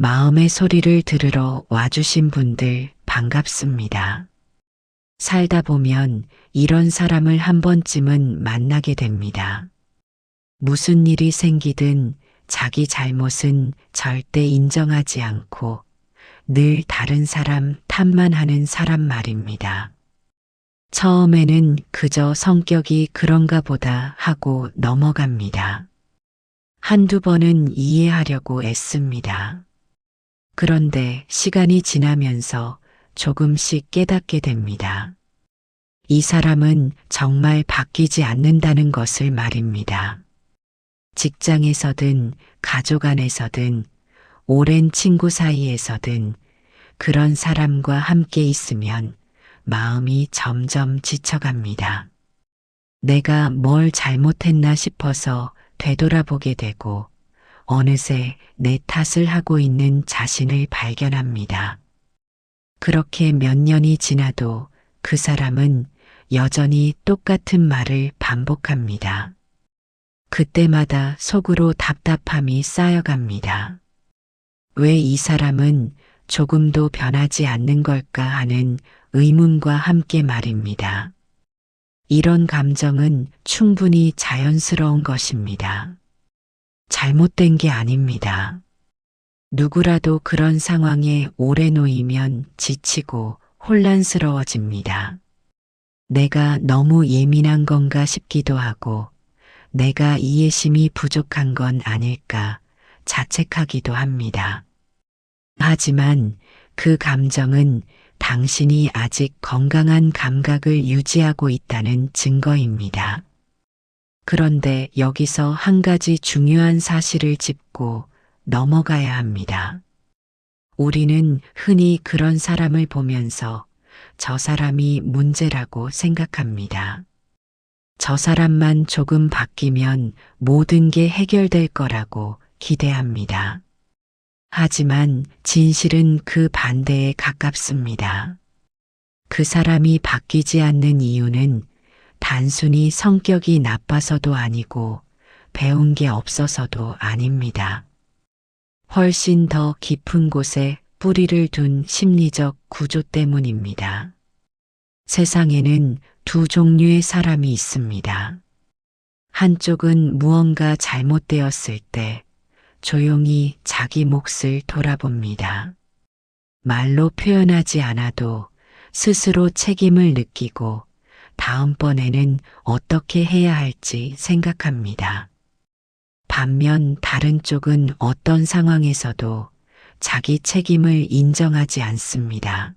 마음의 소리를 들으러 와주신 분들 반갑습니다. 살다 보면 이런 사람을 한 번쯤은 만나게 됩니다. 무슨 일이 생기든 자기 잘못은 절대 인정하지 않고 늘 다른 사람 탓만 하는 사람 말입니다. 처음에는 그저 성격이 그런가 보다 하고 넘어갑니다. 한두 번은 이해하려고 애씁니다. 그런데 시간이 지나면서 조금씩 깨닫게 됩니다. 이 사람은 정말 바뀌지 않는다는 것을 말입니다. 직장에서든 가족 안에서든 오랜 친구 사이에서든 그런 사람과 함께 있으면 마음이 점점 지쳐갑니다. 내가 뭘 잘못했나 싶어서 되돌아보게 되고 어느새 내 탓을 하고 있는 자신을 발견합니다. 그렇게 몇 년이 지나도 그 사람은 여전히 똑같은 말을 반복합니다. 그때마다 속으로 답답함이 쌓여갑니다. 왜 이 사람은 조금도 변하지 않는 걸까 하는 의문과 함께 말입니다. 이런 감정은 충분히 자연스러운 것입니다. 잘못된 게 아닙니다. 누구라도 그런 상황에 오래 놓이면 지치고 혼란스러워집니다. 내가 너무 예민한 건가 싶기도 하고 내가 이해심이 부족한 건 아닐까 자책하기도 합니다. 하지만 그 감정은 당신이 아직 건강한 감각을 유지하고 있다는 증거입니다. 그런데 여기서 한 가지 중요한 사실을 짚고 넘어가야 합니다. 우리는 흔히 그런 사람을 보면서 저 사람이 문제라고 생각합니다. 저 사람만 조금 바뀌면 모든 게 해결될 거라고 기대합니다. 하지만 진실은 그 반대에 가깝습니다. 그 사람이 바뀌지 않는 이유는 단순히 성격이 나빠서도 아니고 배운 게 없어서도 아닙니다. 훨씬 더 깊은 곳에 뿌리를 둔 심리적 구조 때문입니다. 세상에는 두 종류의 사람이 있습니다. 한쪽은 무언가 잘못되었을 때 조용히 자기 몫을 돌아봅니다. 말로 표현하지 않아도 스스로 책임을 느끼고 다음번에는 어떻게 해야 할지 생각합니다. 반면 다른 쪽은 어떤 상황에서도 자기 책임을 인정하지 않습니다.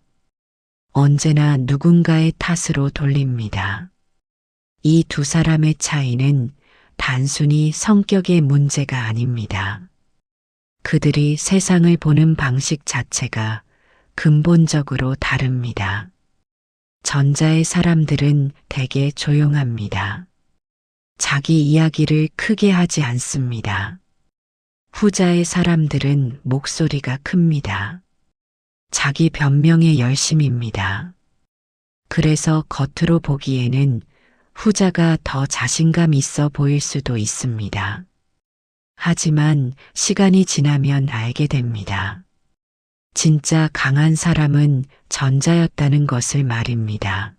언제나 누군가의 탓으로 돌립니다. 이 두 사람의 차이는 단순히 성격의 문제가 아닙니다. 그들이 세상을 보는 방식 자체가 근본적으로 다릅니다. 전자의 사람들은 대개 조용합니다. 자기 이야기를 크게 하지 않습니다. 후자의 사람들은 목소리가 큽니다. 자기 변명에 열심입니다. 그래서 겉으로 보기에는 후자가 더 자신감 있어 보일 수도 있습니다. 하지만 시간이 지나면 알게 됩니다. 진짜 강한 사람은 전자였다는 것을 말입니다.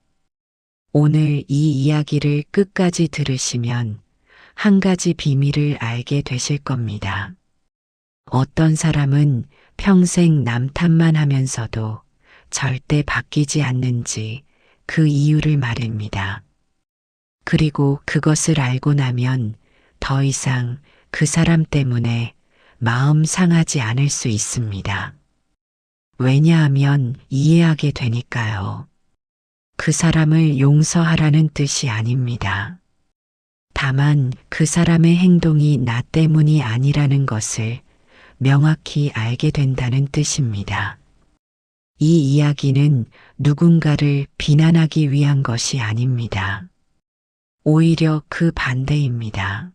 오늘 이 이야기를 끝까지 들으시면 한 가지 비밀을 알게 되실 겁니다. 어떤 사람은 평생 남 탓만 하면서도 절대 바뀌지 않는지 그 이유를 말입니다. 그리고 그것을 알고 나면 더 이상 그 사람 때문에 마음 상하지 않을 수 있습니다. 왜냐하면 이해하게 되니까요. 그 사람을 용서하라는 뜻이 아닙니다. 다만 그 사람의 행동이 나 때문이 아니라는 것을 명확히 알게 된다는 뜻입니다. 이 이야기는 누군가를 비난하기 위한 것이 아닙니다. 오히려 그 반대입니다.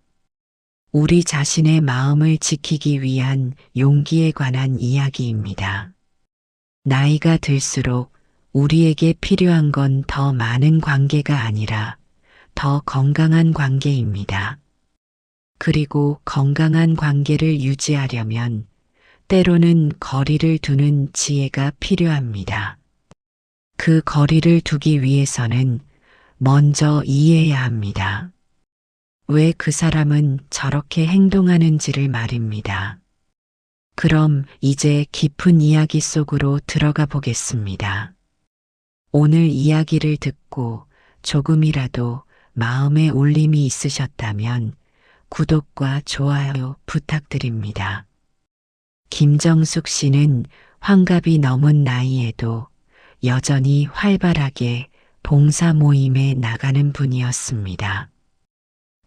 우리 자신의 마음을 지키기 위한 용기에 관한 이야기입니다. 나이가 들수록 우리에게 필요한 건 더 많은 관계가 아니라 더 건강한 관계입니다. 그리고 건강한 관계를 유지하려면 때로는 거리를 두는 지혜가 필요합니다. 그 거리를 두기 위해서는 먼저 이해해야 합니다. 왜 그 사람은 저렇게 행동하는지를 말입니다. 그럼 이제 깊은 이야기 속으로 들어가 보겠습니다. 오늘 이야기를 듣고 조금이라도 마음에 울림이 있으셨다면 구독과 좋아요 부탁드립니다. 김정숙 씨는 환갑이 넘은 나이에도 여전히 활발하게 봉사 모임에 나가는 분이었습니다.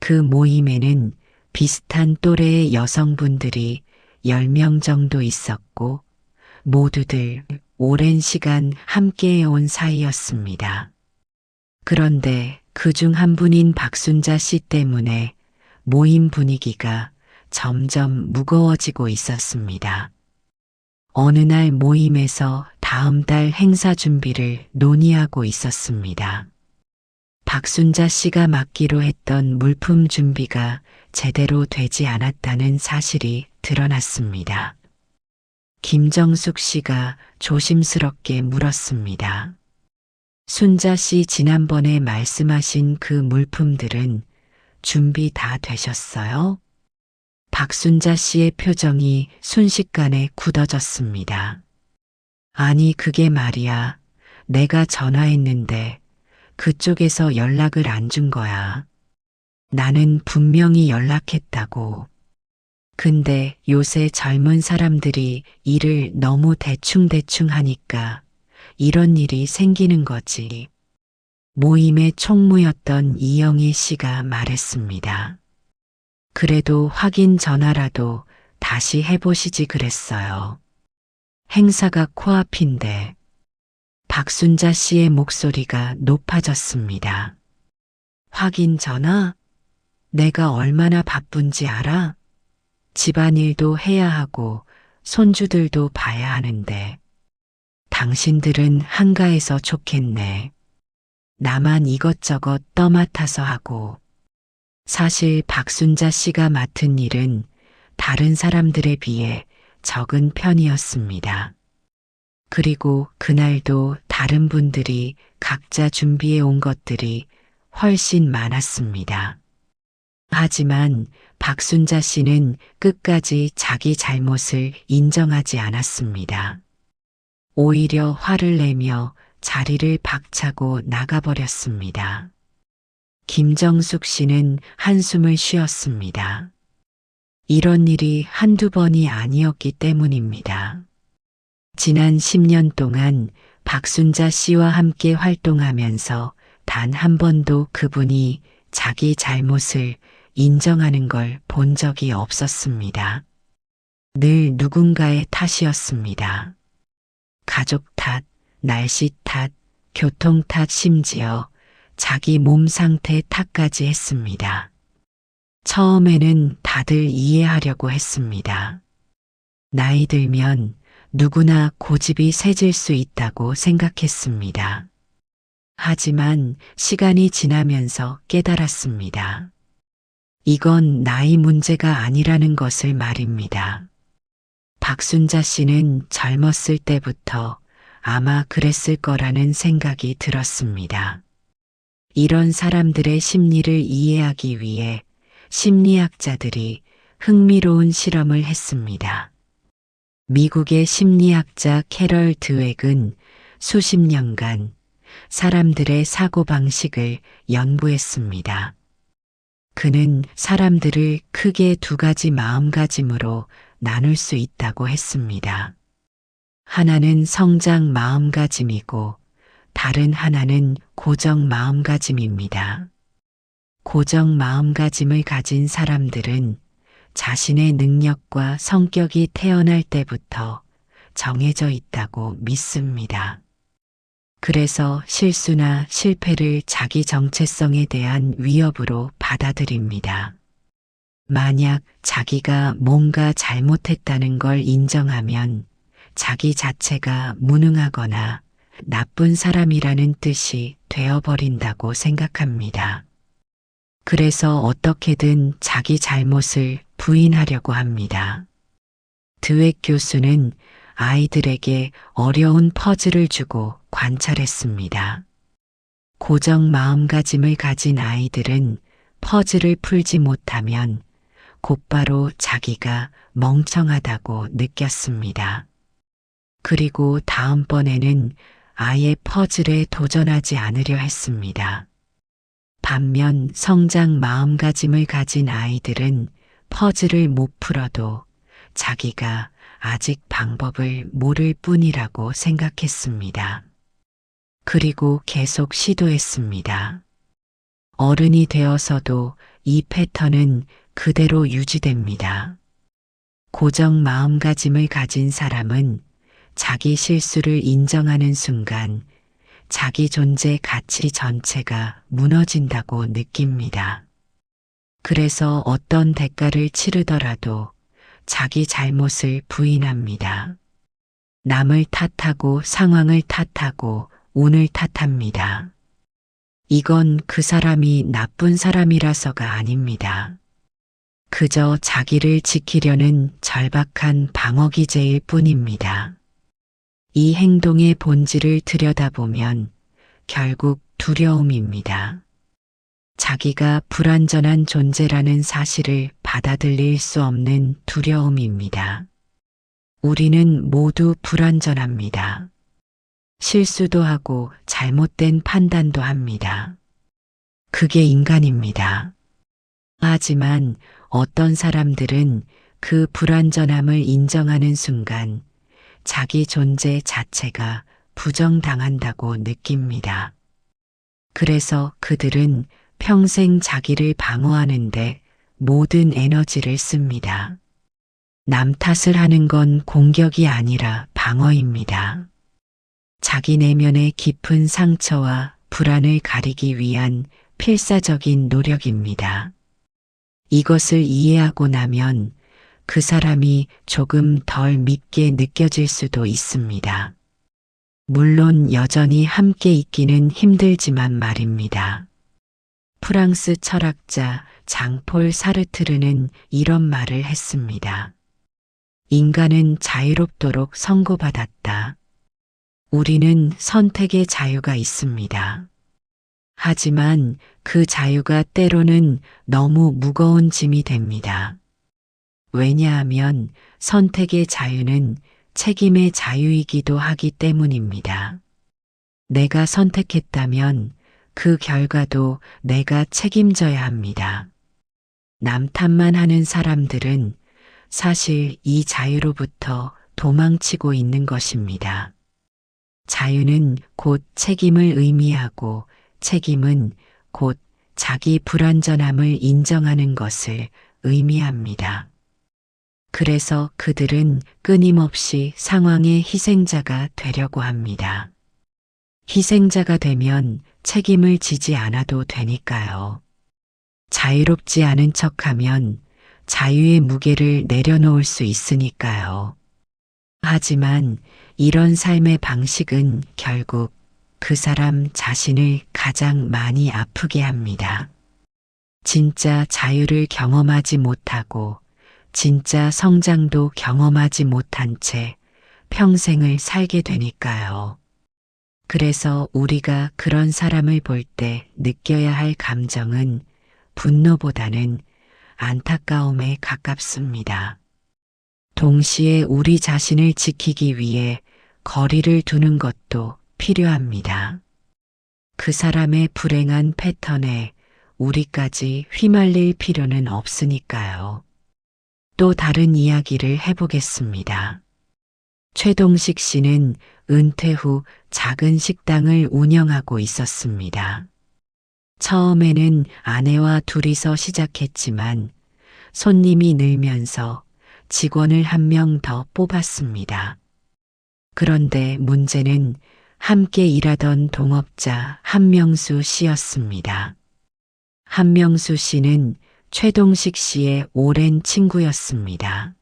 그 모임에는 비슷한 또래의 여성분들이 10명 정도 있었고 모두들 오랜 시간 함께해온 사이였습니다. 그런데 그중 한 분인 박순자 씨 때문에 모임 분위기가 점점 무거워지고 있었습니다. 어느 날 모임에서 다음 달 행사 준비를 논의하고 있었습니다. 박순자 씨가 맡기로 했던 물품 준비가 제대로 되지 않았다는 사실이 드러났습니다. 김정숙 씨가 조심스럽게 물었습니다. 순자 씨 지난번에 말씀하신 그 물품들은 준비 다 되셨어요? 박순자 씨의 표정이 순식간에 굳어졌습니다. 아니 그게 말이야. 내가 전화했는데 그쪽에서 연락을 안 준 거야. 나는 분명히 연락했다고. 근데 요새 젊은 사람들이 일을 너무 대충대충 하니까 이런 일이 생기는 거지. 모임의 총무였던 이영희 씨가 말했습니다. 그래도 확인 전화라도 다시 해보시지 그랬어요. 행사가 코앞인데. 박순자 씨의 목소리가 높아졌습니다. 확인 전화? 내가 얼마나 바쁜지 알아? 집안일도 해야 하고 손주들도 봐야 하는데. 당신들은 한가해서 좋겠네. 나만 이것저것 떠맡아서 하고. 사실 박순자 씨가 맡은 일은 다른 사람들에 비해 적은 편이었습니다. 그리고 그날도 다른 분들이 각자 준비해 온 것들이 훨씬 많았습니다. 하지만 박순자 씨는 끝까지 자기 잘못을 인정하지 않았습니다. 오히려 화를 내며 자리를 박차고 나가버렸습니다. 김정숙 씨는 한숨을 쉬었습니다. 이런 일이 한두 번이 아니었기 때문입니다. 지난 10년 동안 박순자 씨와 함께 활동하면서 단 한 번도 그분이 자기 잘못을 인정하는 걸 본 적이 없었습니다. 늘 누군가의 탓이었습니다. 가족 탓, 날씨 탓, 교통 탓, 심지어 자기 몸 상태 탓까지 했습니다. 처음에는 다들 이해하려고 했습니다. 나이 들면 누구나 고집이 세질 수 있다고 생각했습니다. 하지만 시간이 지나면서 깨달았습니다. 이건 나이 문제가 아니라는 것을 말입니다. 박순자 씨는 젊었을 때부터 아마 그랬을 거라는 생각이 들었습니다. 이런 사람들의 심리를 이해하기 위해 심리학자들이 흥미로운 실험을 했습니다. 미국의 심리학자 캐럴 드웩은 수십 년간 사람들의 사고방식을 연구했습니다. 그는 사람들을 크게 두 가지 마음가짐으로 나눌 수 있다고 했습니다. 하나는 성장 마음가짐이고 다른 하나는 고정 마음가짐입니다. 고정 마음가짐을 가진 사람들은 자신의 능력과 성격이 태어날 때부터 정해져 있다고 믿습니다. 그래서 실수나 실패를 자기 정체성에 대한 위협으로 받아들입니다. 만약 자기가 뭔가 잘못했다는 걸 인정하면 자기 자체가 무능하거나 나쁜 사람이라는 뜻이 되어버린다고 생각합니다. 그래서 어떻게든 자기 잘못을 부인하려고 합니다. 드웩 교수는 아이들에게 어려운 퍼즐을 주고 관찰했습니다. 고정 마음가짐을 가진 아이들은 퍼즐을 풀지 못하면 곧바로 자기가 멍청하다고 느꼈습니다. 그리고 다음번에는 아예 퍼즐에 도전하지 않으려 했습니다. 반면 성장 마음가짐을 가진 아이들은 퍼즐을 못 풀어도 자기가 아직 방법을 모를 뿐이라고 생각했습니다. 그리고 계속 시도했습니다. 어른이 되어서도 이 패턴은 그대로 유지됩니다. 고정 마음가짐을 가진 사람은 자기 실수를 인정하는 순간 자기 존재 가치 전체가 무너진다고 느낍니다. 그래서 어떤 대가를 치르더라도 자기 잘못을 부인합니다. 남을 탓하고 상황을 탓하고 운을 탓합니다. 이건 그 사람이 나쁜 사람이라서가 아닙니다. 그저 자기를 지키려는 절박한 방어기제일 뿐입니다. 이 행동의 본질을 들여다보면 결국 두려움입니다. 자기가 불완전한 존재라는 사실을 받아들일 수 없는 두려움입니다. 우리는 모두 불완전합니다. 실수도 하고 잘못된 판단도 합니다. 그게 인간입니다. 하지만 어떤 사람들은 그 불완전함을 인정하는 순간 자기 존재 자체가 부정당한다고 느낍니다. 그래서 그들은 평생 자기를 방어하는데 모든 에너지를 씁니다. 남 탓을 하는 건 공격이 아니라 방어입니다. 자기 내면의 깊은 상처와 불안을 가리기 위한 필사적인 노력입니다. 이것을 이해하고 나면 그 사람이 조금 덜 밉게 느껴질 수도 있습니다. 물론 여전히 함께 있기는 힘들지만 말입니다. 프랑스 철학자 장폴 사르트르는 이런 말을 했습니다. 인간은 자유롭도록 선고받았다. 우리는 선택의 자유가 있습니다. 하지만 그 자유가 때로는 너무 무거운 짐이 됩니다. 왜냐하면 선택의 자유는 책임의 자유이기도 하기 때문입니다. 내가 선택했다면 그 결과도 내가 책임져야 합니다. 남 탓만 하는 사람들은 사실 이 자유로부터 도망치고 있는 것입니다. 자유는 곧 책임을 의미하고 책임은 곧 자기 불완전함을 인정하는 것을 의미합니다. 그래서 그들은 끊임없이 상황의 희생자가 되려고 합니다. 희생자가 되면 책임을 지지 않아도 되니까요. 자유롭지 않은 척하면 자유의 무게를 내려놓을 수 있으니까요. 하지만 이런 삶의 방식은 결국 그 사람 자신을 가장 많이 아프게 합니다. 진짜 자유를 경험하지 못하고 진짜 성장도 경험하지 못한 채 평생을 살게 되니까요. 그래서 우리가 그런 사람을 볼 때 느껴야 할 감정은 분노보다는 안타까움에 가깝습니다. 동시에 우리 자신을 지키기 위해 거리를 두는 것도 필요합니다. 그 사람의 불행한 패턴에 우리까지 휘말릴 필요는 없으니까요. 또 다른 이야기를 해보겠습니다. 최동식 씨는 은퇴 후 작은 식당을 운영하고 있었습니다. 처음에는 아내와 둘이서 시작했지만 손님이 늘면서 직원을 한 명 더 뽑았습니다. 그런데 문제는 함께 일하던 동업자 한명수 씨였습니다. 한명수 씨는 최동식 씨의 오랜 친구였습니다.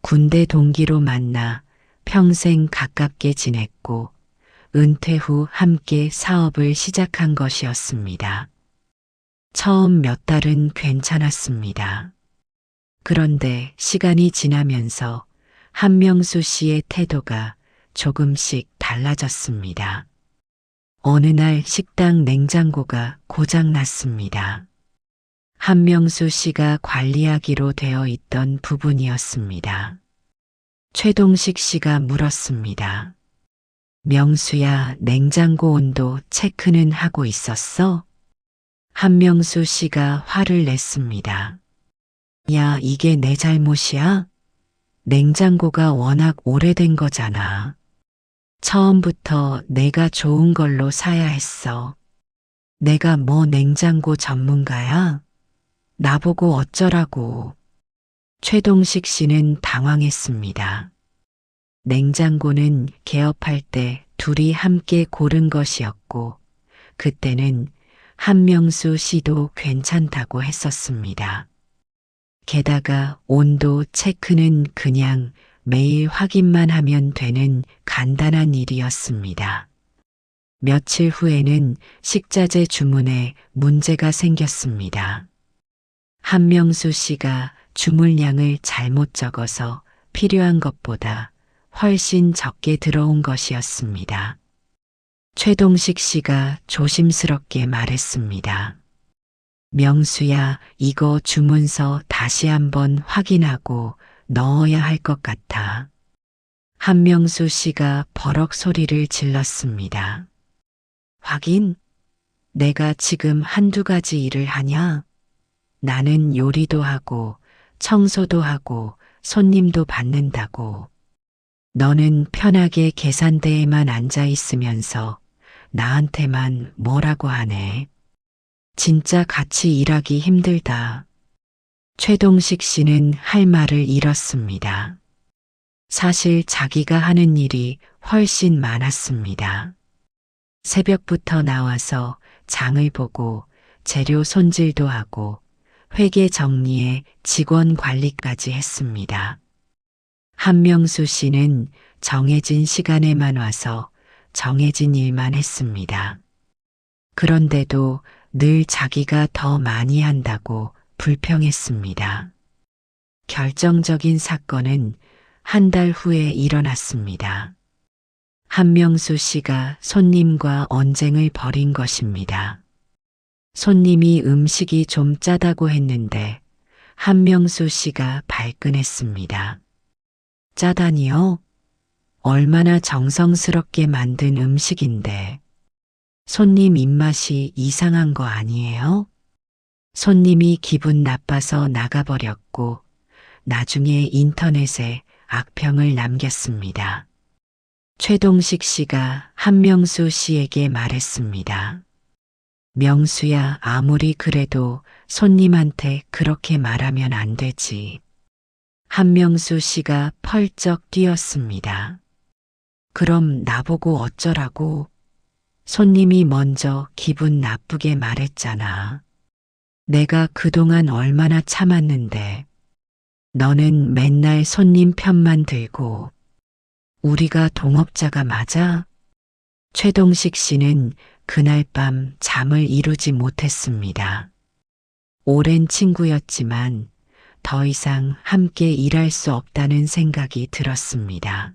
군대 동기로 만나 평생 가깝게 지냈고 은퇴 후 함께 사업을 시작한 것이었습니다. 처음 몇 달은 괜찮았습니다. 그런데 시간이 지나면서 한명수 씨의 태도가 조금씩 달라졌습니다. 어느 날 식당 냉장고가 고장났습니다. 한명수 씨가 관리하기로 되어 있던 부분이었습니다. 최동식 씨가 물었습니다. 명수야, 냉장고 온도 체크는 하고 있었어? 한명수 씨가 화를 냈습니다. 야, 이게 내 잘못이야? 냉장고가 워낙 오래된 거잖아. 처음부터 내가 좋은 걸로 사야 했어. 내가 뭐 냉장고 전문가야? 나보고 어쩌라고. 최동식 씨는 당황했습니다. 냉장고는 개업할 때 둘이 함께 고른 것이었고, 그때는 한명수 씨도 괜찮다고 했었습니다. 게다가 온도 체크는 그냥 매일 확인만 하면 되는 간단한 일이었습니다. 며칠 후에는 식자재 주문에 문제가 생겼습니다. 한명수 씨가 주문량을 잘못 적어서 필요한 것보다 훨씬 적게 들어온 것이었습니다. 최동식 씨가 조심스럽게 말했습니다. 명수야, 이거 주문서 다시 한번 확인하고 넣어야 할 것 같아. 한명수 씨가 버럭 소리를 질렀습니다. 확인? 내가 지금 한두 가지 일을 하냐? 나는 요리도 하고 청소도 하고 손님도 받는다고. 너는 편하게 계산대에만 앉아 있으면서 나한테만 뭐라고 하네. 진짜 같이 일하기 힘들다. 최동식 씨는 할 말을 잃었습니다. 사실 자기가 하는 일이 훨씬 많았습니다. 새벽부터 나와서 장을 보고 재료 손질도 하고 회계 정리에 직원 관리까지 했습니다. 한명수 씨는 정해진 시간에만 와서 정해진 일만 했습니다. 그런데도 늘 자기가 더 많이 한다고 불평했습니다. 결정적인 사건은 한 달 후에 일어났습니다. 한명수 씨가 손님과 언쟁을 벌인 것입니다. 손님이 음식이 좀 짜다고 했는데 한명수 씨가 발끈했습니다. 짜다니요? 얼마나 정성스럽게 만든 음식인데. 손님 입맛이 이상한 거 아니에요? 손님이 기분 나빠서 나가버렸고 나중에 인터넷에 악평을 남겼습니다. 최동식 씨가 한명수 씨에게 말했습니다. 명수야, 아무리 그래도 손님한테 그렇게 말하면 안 되지. 한명수 씨가 펄쩍 뛰었습니다. 그럼 나보고 어쩌라고? 손님이 먼저 기분 나쁘게 말했잖아. 내가 그동안 얼마나 참았는데. 너는 맨날 손님 편만 들고. 우리가 동업자가 맞아? 최동식 씨는 그날 밤 잠을 이루지 못했습니다. 오랜 친구였지만 더 이상 함께 일할 수 없다는 생각이 들었습니다.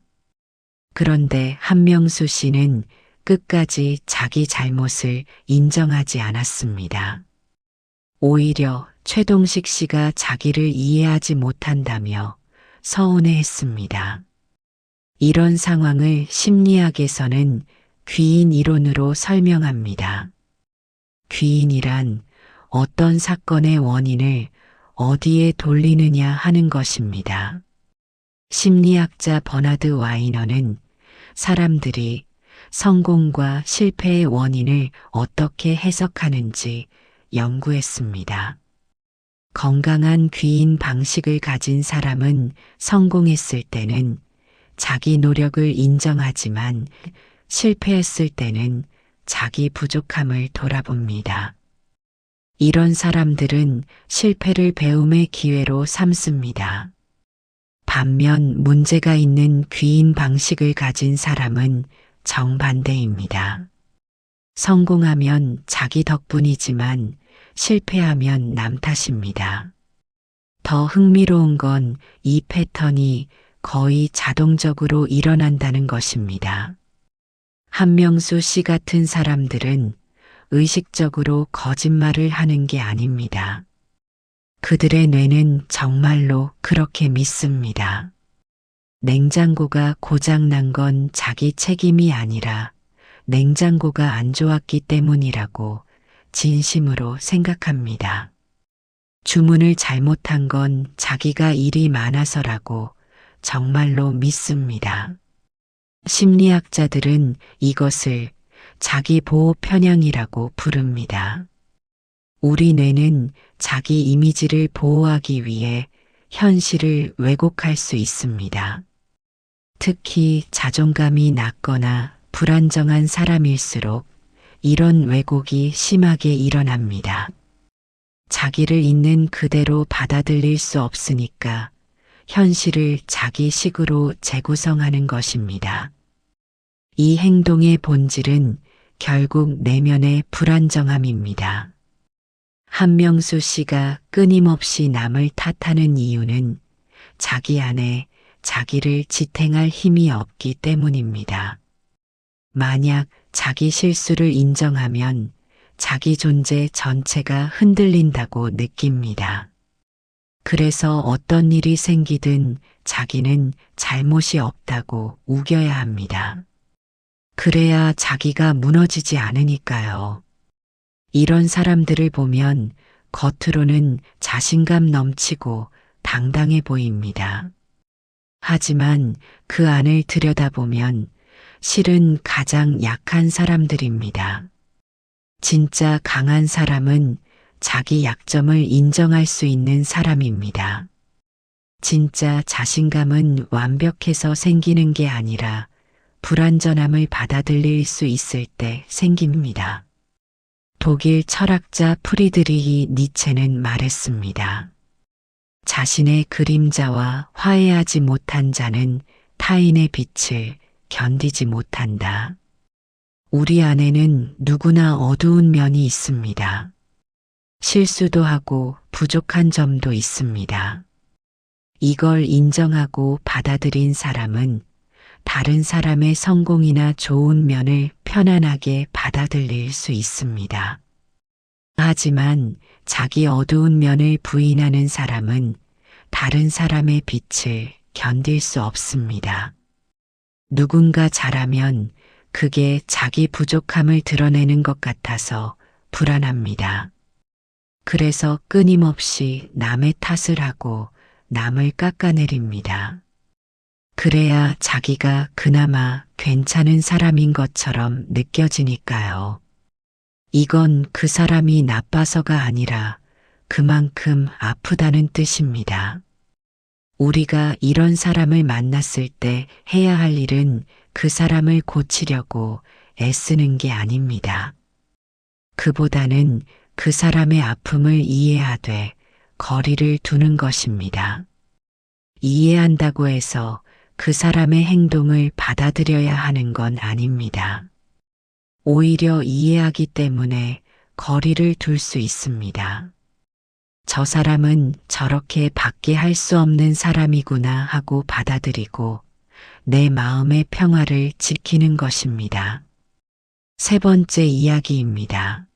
그런데 한명수 씨는 끝까지 자기 잘못을 인정하지 않았습니다. 오히려 최동식 씨가 자기를 이해하지 못한다며 서운해했습니다. 이런 상황을 심리학에서는 귀인 이론으로 설명합니다. 귀인이란 어떤 사건의 원인을 어디에 돌리느냐 하는 것입니다. 심리학자 버나드 와이너는 사람들이 성공과 실패의 원인을 어떻게 해석하는지 연구했습니다. 건강한 귀인 방식을 가진 사람은 성공했을 때는 자기 노력을 인정하지만 실패했을 때는 자기 부족함을 돌아봅니다. 이런 사람들은 실패를 배움의 기회로 삼습니다. 반면 문제가 있는 귀인 방식을 가진 사람은 정반대입니다. 성공하면 자기 덕분이지만 실패하면 남 탓입니다. 더 흥미로운 건 이 패턴이 거의 자동적으로 일어난다는 것입니다. 한명수 씨 같은 사람들은 의식적으로 거짓말을 하는 게 아닙니다. 그들의 뇌는 정말로 그렇게 믿습니다. 냉장고가 고장난 건 자기 책임이 아니라 냉장고가 안 좋았기 때문이라고 진심으로 생각합니다. 주문을 잘못한 건 자기가 일이 많아서라고 정말로 믿습니다. 심리학자들은 이것을 자기 보호 편향이라고 부릅니다. 우리 뇌는 자기 이미지를 보호하기 위해 현실을 왜곡할 수 있습니다. 특히 자존감이 낮거나 불안정한 사람일수록 이런 왜곡이 심하게 일어납니다. 자기를 있는 그대로 받아들일 수 없으니까 현실을 자기식으로 재구성하는 것입니다. 이 행동의 본질은 결국 내면의 불안정함입니다. 한명수 씨가 끊임없이 남을 탓하는 이유는 자기 안에 자기를 지탱할 힘이 없기 때문입니다. 만약 자기 실수를 인정하면 자기 존재 전체가 흔들린다고 느낍니다. 그래서 어떤 일이 생기든 자기는 잘못이 없다고 우겨야 합니다. 그래야 자기가 무너지지 않으니까요. 이런 사람들을 보면 겉으로는 자신감 넘치고 당당해 보입니다. 하지만 그 안을 들여다보면 실은 가장 약한 사람들입니다. 진짜 강한 사람은 자기 약점을 인정할 수 있는 사람입니다. 진짜 자신감은 완벽해서 생기는 게 아니라 불완전함을 받아들일 수 있을 때 생깁니다. 독일 철학자 프리드리히 니체는 말했습니다. 자신의 그림자와 화해하지 못한 자는 타인의 빛을 견디지 못한다. 우리 안에는 누구나 어두운 면이 있습니다. 실수도 하고 부족한 점도 있습니다. 이걸 인정하고 받아들인 사람은 다른 사람의 성공이나 좋은 면을 편안하게 받아들일 수 있습니다. 하지만 자기 어두운 면을 부인하는 사람은 다른 사람의 빛을 견딜 수 없습니다. 누군가 잘하면 그게 자기 부족함을 드러내는 것 같아서 불안합니다. 그래서 끊임없이 남의 탓을 하고 남을 깎아내립니다. 그래야 자기가 그나마 괜찮은 사람인 것처럼 느껴지니까요. 이건 그 사람이 나빠서가 아니라 그만큼 아프다는 뜻입니다. 우리가 이런 사람을 만났을 때 해야 할 일은 그 사람을 고치려고 애쓰는 게 아닙니다. 그보다는 그 사람의 아픔을 이해하되 거리를 두는 것입니다. 이해한다고 해서 그 사람의 행동을 받아들여야 하는 건 아닙니다. 오히려 이해하기 때문에 거리를 둘 수 있습니다. 저 사람은 저렇게 밖에 할 수 없는 사람이구나 하고 받아들이고 내 마음의 평화를 지키는 것입니다. 세 번째 이야기입니다.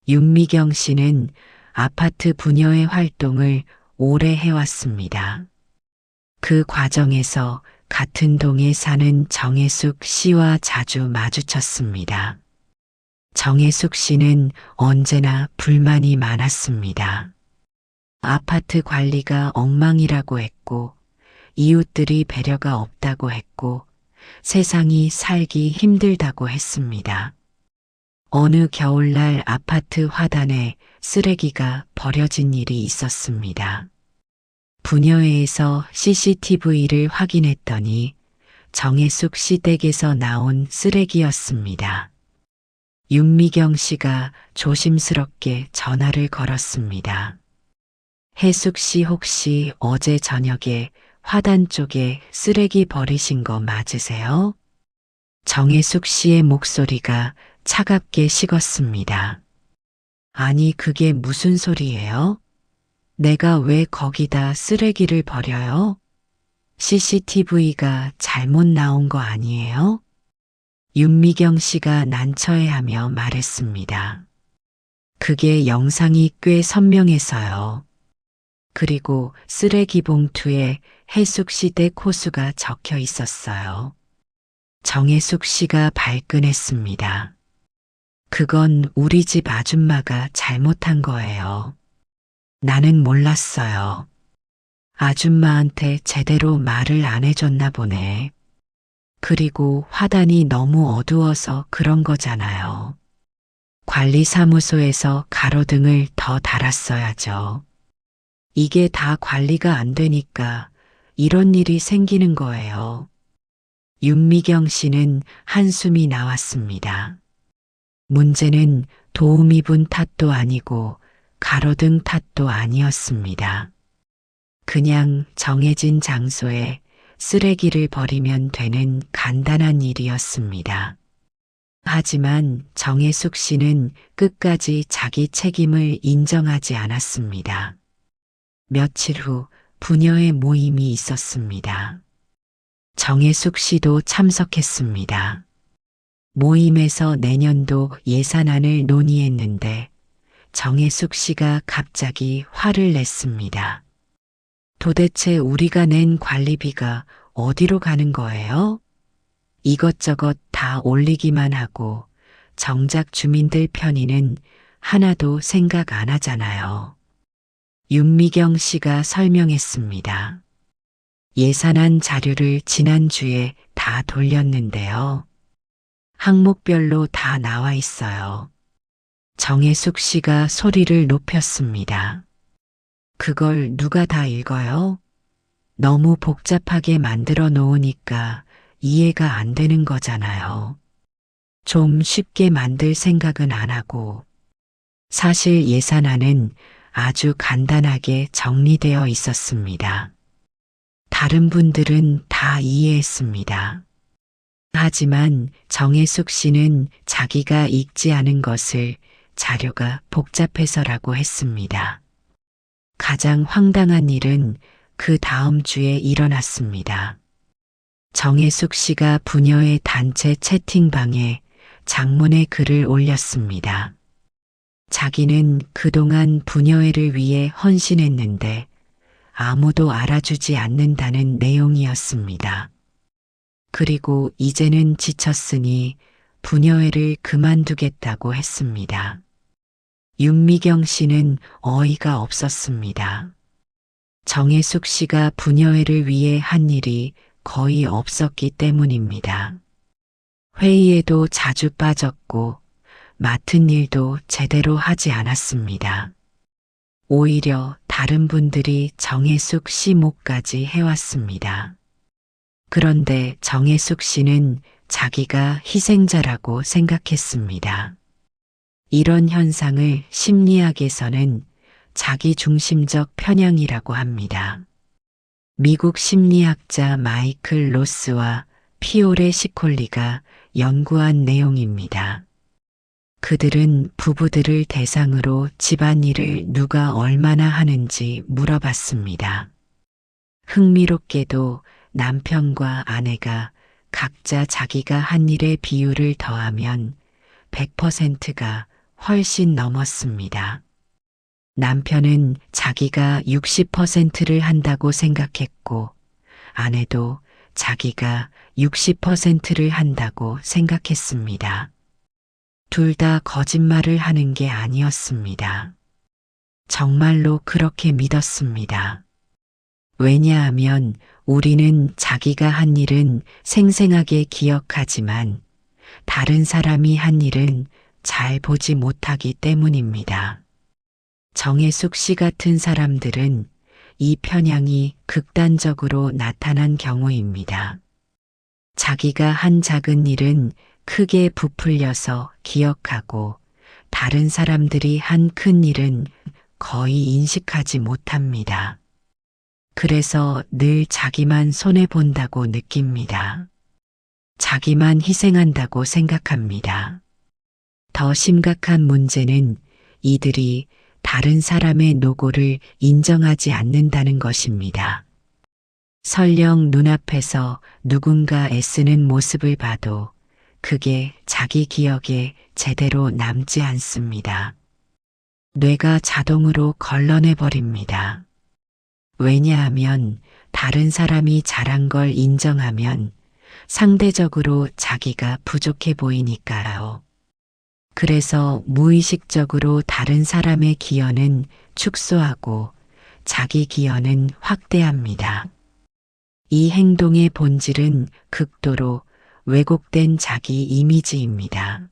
윤미경 씨는 아파트 부녀의 활동을 오래 해왔습니다. 그 과정에서 같은 동에 사는 정혜숙 씨와 자주 마주쳤습니다. 정혜숙 씨는 언제나 불만이 많았습니다. 아파트 관리가 엉망이라고 했고, 이웃들이 배려가 없다고 했고, 세상이 살기 힘들다고 했습니다. 어느 겨울날 아파트 화단에 쓰레기가 버려진 일이 있었습니다. 부녀회에서 CCTV를 확인했더니 정혜숙 씨 댁에서 나온 쓰레기였습니다. 윤미경 씨가 조심스럽게 전화를 걸었습니다. 혜숙 씨 혹시 어제 저녁에 화단 쪽에 쓰레기 버리신 거 맞으세요? 정혜숙 씨의 목소리가 차갑게 식었습니다. 아니 그게 무슨 소리예요? 내가 왜 거기다 쓰레기를 버려요? CCTV가 잘못 나온 거 아니에요? 윤미경 씨가 난처해하며 말했습니다. 그게 영상이 꽤 선명해서요. 그리고 쓰레기 봉투에 해숙 씨 댁 호수가 적혀 있었어요. 정혜숙 씨가 발끈했습니다. 그건 우리 집 아줌마가 잘못한 거예요. 나는 몰랐어요. 아줌마한테 제대로 말을 안 해줬나 보네. 그리고 화단이 너무 어두워서 그런 거잖아요. 관리사무소에서 가로등을 더 달았어야죠. 이게 다 관리가 안 되니까 이런 일이 생기는 거예요. 윤미경 씨는 한숨이 나왔습니다. 문제는 도우미분 탓도 아니고 가로등 탓도 아니었습니다. 그냥 정해진 장소에 쓰레기를 버리면 되는 간단한 일이었습니다. 하지만 정혜숙 씨는 끝까지 자기 책임을 인정하지 않았습니다. 며칠 후 부녀의 모임이 있었습니다. 정혜숙 씨도 참석했습니다. 모임에서 내년도 예산안을 논의했는데 정혜숙 씨가 갑자기 화를 냈습니다. 도대체 우리가 낸 관리비가 어디로 가는 거예요? 이것저것 다 올리기만 하고 정작 주민들 편의는 하나도 생각 안 하잖아요. 윤미경 씨가 설명했습니다. 예산안 자료를 지난주에 다 돌렸는데요. 항목별로 다 나와 있어요. 정혜숙 씨가 소리를 높였습니다. 그걸 누가 다 읽어요? 너무 복잡하게 만들어 놓으니까 이해가 안 되는 거잖아요. 좀 쉽게 만들 생각은 안 하고. 사실 예산안은 아주 간단하게 정리되어 있었습니다. 다른 분들은 다 이해했습니다. 하지만 정혜숙 씨는 자기가 읽지 않은 것을 자료가 복잡해서라고 했습니다. 가장 황당한 일은 그 다음 주에 일어났습니다. 정혜숙 씨가 부녀의 단체 채팅방에 장문의 글을 올렸습니다. 자기는 그동안 부녀회를 위해 헌신했는데 아무도 알아주지 않는다는 내용이었습니다. 그리고 이제는 지쳤으니 부녀회를 그만두겠다고 했습니다. 윤미경 씨는 어이가 없었습니다. 정혜숙 씨가 부녀회를 위해 한 일이 거의 없었기 때문입니다. 회의에도 자주 빠졌고 맡은 일도 제대로 하지 않았습니다. 오히려 다른 분들이 정혜숙 씨 몫까지 해왔습니다. 그런데 정혜숙 씨는 자기가 희생자라고 생각했습니다. 이런 현상을 심리학에서는 자기중심적 편향이라고 합니다. 미국 심리학자 마이클 로스와 피오레 시콜리가 연구한 내용입니다. 그들은 부부들을 대상으로 집안일을 누가 얼마나 하는지 물어봤습니다. 흥미롭게도 남편과 아내가 각자 자기가 한 일의 비율을 더하면 100%가 훨씬 넘었습니다. 남편은 자기가 60%를 한다고 생각했고 아내도 자기가 60%를 한다고 생각했습니다. 둘 다 거짓말을 하는 게 아니었습니다. 정말로 그렇게 믿었습니다. 왜냐하면 우리는 자기가 한 일은 생생하게 기억하지만 다른 사람이 한 일은 잘 보지 못하기 때문입니다. 정혜숙 씨 같은 사람들은 이 편향이 극단적으로 나타난 경우입니다. 자기가 한 작은 일은 크게 부풀려서 기억하고 다른 사람들이 한 큰 일은 거의 인식하지 못합니다. 그래서 늘 자기만 손해본다고 느낍니다. 자기만 희생한다고 생각합니다. 더 심각한 문제는 이들이 다른 사람의 노고를 인정하지 않는다는 것입니다. 설령 눈앞에서 누군가 애쓰는 모습을 봐도 그게 자기 기억에 제대로 남지 않습니다. 뇌가 자동으로 걸러내버립니다. 왜냐하면 다른 사람이 잘한 걸 인정하면 상대적으로 자기가 부족해 보이니까요. 그래서 무의식적으로 다른 사람의 기여는 축소하고 자기 기여는 확대합니다. 이 행동의 본질은 극도로 왜곡된 자기 이미지입니다.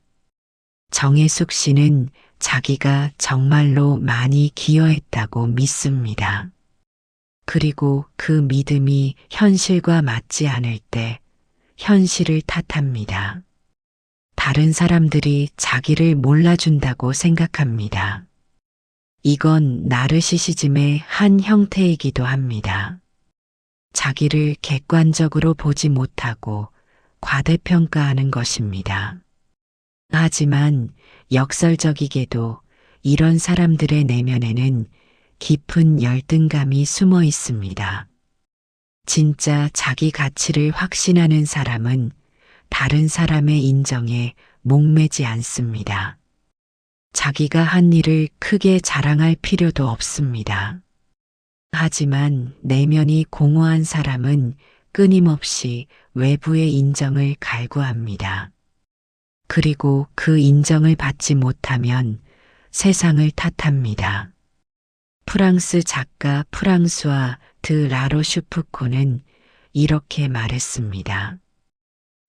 정혜숙 씨는 자기가 정말로 많이 기여했다고 믿습니다. 그리고 그 믿음이 현실과 맞지 않을 때 현실을 탓합니다. 다른 사람들이 자기를 몰라준다고 생각합니다. 이건 나르시시즘의 한 형태이기도 합니다. 자기를 객관적으로 보지 못하고 과대평가하는 것입니다. 하지만 역설적이게도 이런 사람들의 내면에는 깊은 열등감이 숨어 있습니다. 진짜 자기 가치를 확신하는 사람은 다른 사람의 인정에 목매지 않습니다. 자기가 한 일을 크게 자랑할 필요도 없습니다. 하지만 내면이 공허한 사람은 끊임없이 외부의 인정을 갈구합니다. 그리고 그 인정을 받지 못하면 세상을 탓합니다. 프랑스 작가 프랑수아 드 라로슈프코는 이렇게 말했습니다.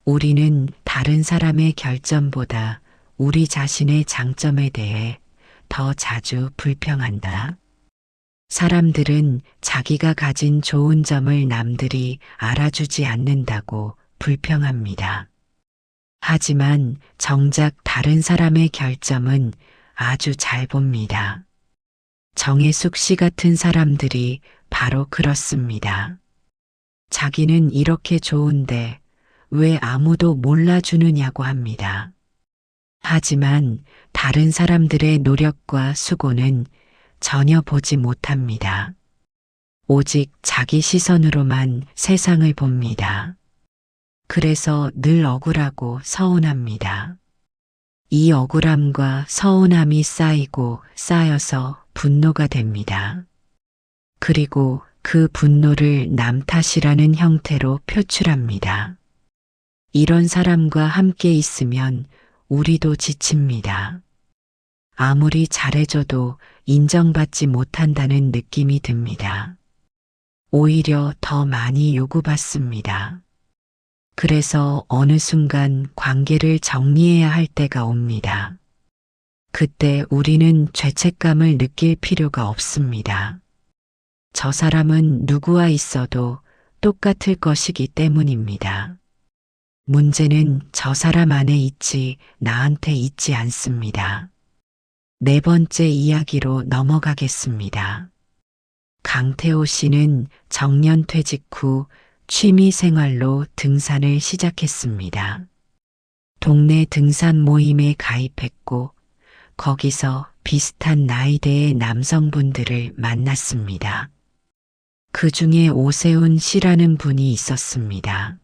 우리는 다른 사람의 결점보다 우리 자신의 장점에 대해 더 자주 불평한다. 사람들은 자기가 가진 좋은 점을 남들이 알아주지 않는다고 불평합니다. 하지만 정작 다른 사람의 결점은 아주 잘 봅니다. 정혜숙 씨 같은 사람들이 바로 그렇습니다. 자기는 이렇게 좋은데 왜 아무도 몰라주느냐고 합니다. 하지만 다른 사람들의 노력과 수고는 전혀 보지 못합니다. 오직 자기 시선으로만 세상을 봅니다. 그래서 늘 억울하고 서운합니다. 이 억울함과 서운함이 쌓이고 쌓여서 분노가 됩니다. 그리고 그 분노를 남 탓이라는 형태로 표출합니다. 이런 사람과 함께 있으면 우리도 지칩니다. 아무리 잘해줘도 인정받지 못한다는 느낌이 듭니다. 오히려 더 많이 요구받습니다. 그래서 어느 순간 관계를 정리해야 할 때가 옵니다. 그때 우리는 죄책감을 느낄 필요가 없습니다. 저 사람은 누구와 있어도 똑같을 것이기 때문입니다. 문제는 저 사람 안에 있지 나한테 있지 않습니다. 네 번째 이야기로 넘어가겠습니다. 강태호 씨는 정년퇴직 후 취미 생활로 등산을 시작했습니다. 동네 등산 모임에 가입했고 거기서 비슷한 나이대의 남성분들을 만났습니다. 그 중에 오세훈 씨라는 분이 있었습니다.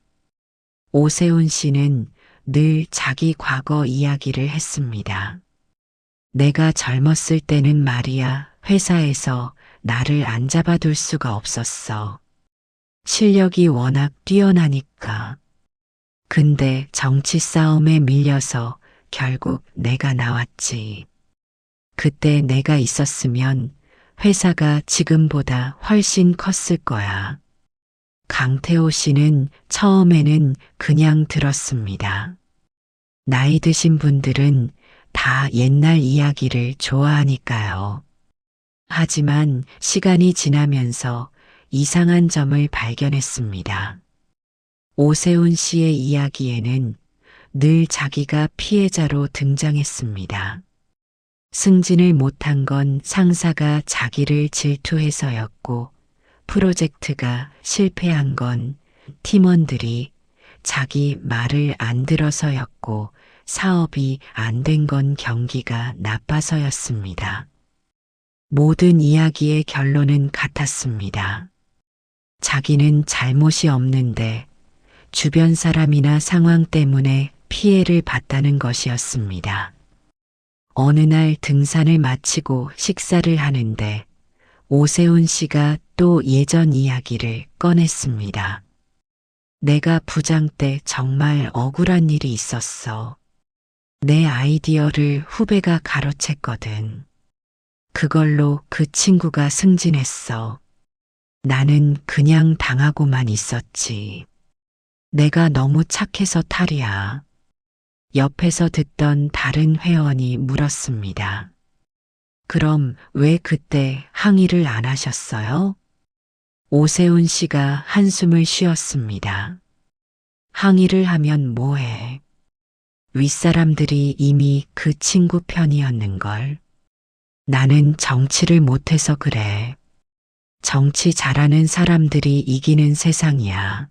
오세훈 씨는 늘 자기 과거 이야기를 했습니다. 내가 젊었을 때는 말이야 회사에서 나를 안 잡아둘 수가 없었어. 실력이 워낙 뛰어나니까. 근데 정치 싸움에 밀려서 결국 내가 나왔지. 그때 내가 있었으면 회사가 지금보다 훨씬 컸을 거야. 강태호 씨는 처음에는 그냥 들었습니다. 나이 드신 분들은 다 옛날 이야기를 좋아하니까요. 하지만 시간이 지나면서 이상한 점을 발견했습니다. 오세훈 씨의 이야기에는 늘 자기가 피해자로 등장했습니다. 승진을 못한 건 상사가 자기를 질투해서였고, 프로젝트가 실패한 건 팀원들이 자기 말을 안 들어서였고, 사업이 안 된 건 경기가 나빠서였습니다. 모든 이야기의 결론은 같았습니다. 자기는 잘못이 없는데 주변 사람이나 상황 때문에 피해를 봤다는 것이었습니다. 어느 날 등산을 마치고 식사를 하는데 오세훈 씨가 또 예전 이야기를 꺼냈습니다. 내가 부장 때 정말 억울한 일이 있었어. 내 아이디어를 후배가 가로챘거든. 그걸로 그 친구가 승진했어. 나는 그냥 당하고만 있었지. 내가 너무 착해서 탈이야. 옆에서 듣던 다른 회원이 물었습니다. 그럼 왜 그때 항의를 안 하셨어요? 오세훈 씨가 한숨을 쉬었습니다. 항의를 하면 뭐해? 윗사람들이 이미 그 친구 편이었는걸. 나는 정치를 못해서 그래. 정치 잘하는 사람들이 이기는 세상이야.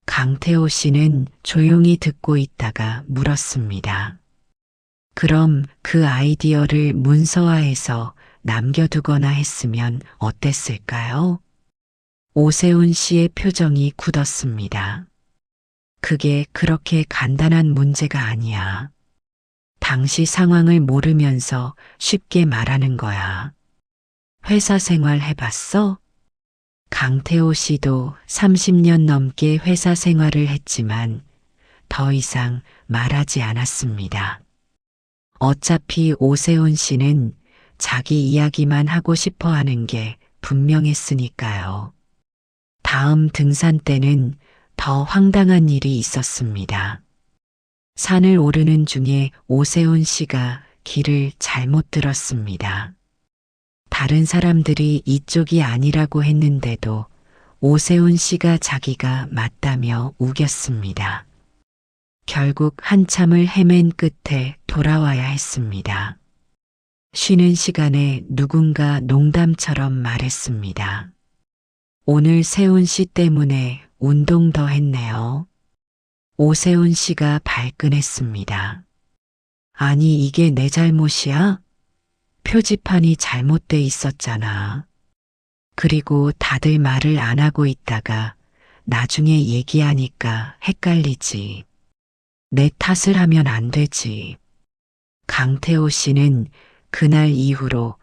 강태호 씨는 조용히 듣고 있다가 물었습니다. 그럼 그 아이디어를 문서화해서 남겨두거나 했으면 어땠을까요? 오세훈 씨의 표정이 굳었습니다. 그게 그렇게 간단한 문제가 아니야. 당시 상황을 모르면서 쉽게 말하는 거야. 회사 생활 해봤어? 강태호 씨도 30년 넘게 회사 생활을 했지만 더 이상 말하지 않았습니다. 어차피 오세훈 씨는 자기 이야기만 하고 싶어 하는 게 분명했으니까요. 다음 등산 때는 더 황당한 일이 있었습니다. 산을 오르는 중에 오세훈 씨가 길을 잘못 들었습니다. 다른 사람들이 이쪽이 아니라고 했는데도 오세훈 씨가 자기가 맞다며 우겼습니다. 결국 한참을 헤맨 끝에 돌아와야 했습니다. 쉬는 시간에 누군가 농담처럼 말했습니다. 오늘 세훈 씨 때문에 운동 더 했네요. 오세훈 씨가 발끈했습니다. 아니 이게 내 잘못이야? 표지판이 잘못돼 있었잖아. 그리고 다들 말을 안 하고 있다가 나중에 얘기하니까 헷갈리지. 내 탓을 하면 안 되지. 강태호 씨는 그날 이후로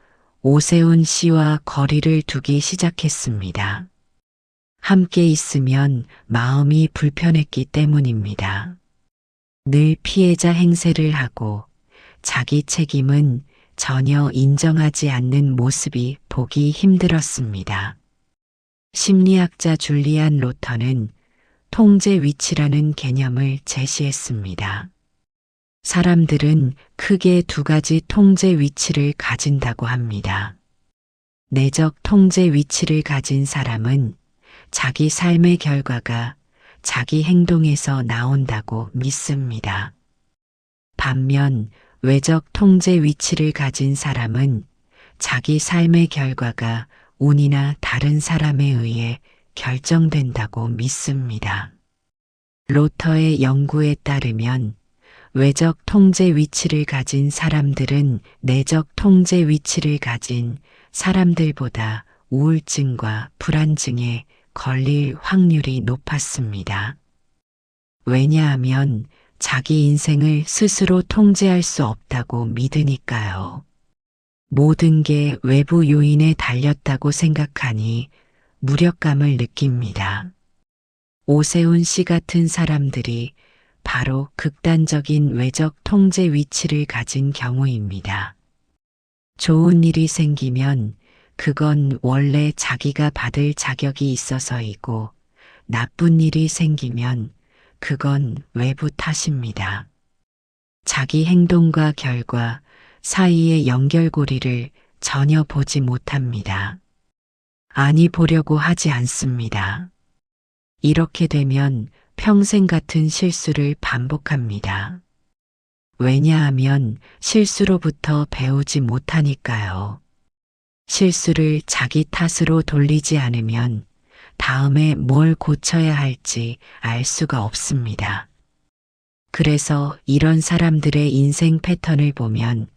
오세훈 씨와 거리를 두기 시작했습니다. 함께 있으면 마음이 불편했기 때문입니다. 늘 피해자 행세를 하고 자기 책임은 전혀 인정하지 않는 모습이 보기 힘들었습니다. 심리학자 줄리안 로터는 통제 위치라는 개념을 제시했습니다. 사람들은 크게 두 가지 통제 위치를 가진다고 합니다. 내적 통제 위치를 가진 사람은 자기 삶의 결과가 자기 행동에서 나온다고 믿습니다. 반면 외적 통제 위치를 가진 사람은 자기 삶의 결과가 운이나 다른 사람에 의해 결정된다고 믿습니다. 로터의 연구에 따르면 외적 통제 위치를 가진 사람들은 내적 통제 위치를 가진 사람들보다 우울증과 불안증에 걸릴 확률이 높았습니다. 왜냐하면 자기 인생을 스스로 통제할 수 없다고 믿으니까요. 모든 게 외부 요인에 달렸다고 생각하니 무력감을 느낍니다. 오세훈 씨 같은 사람들이 바로 극단적인 외적 통제 위치를 가진 경우입니다. 좋은 일이 생기면 그건 원래 자기가 받을 자격이 있어서이고 나쁜 일이 생기면 그건 외부 탓입니다. 자기 행동과 결과 사이의 연결고리를 전혀 보지 못합니다. 아니 보려고 하지 않습니다. 이렇게 되면 평생 같은 실수를 반복합니다. 왜냐하면 실수로부터 배우지 못하니까요. 실수를 자기 탓으로 돌리지 않으면 다음에 뭘 고쳐야 할지 알 수가 없습니다. 그래서 이런 사람들의 인생 패턴을 보면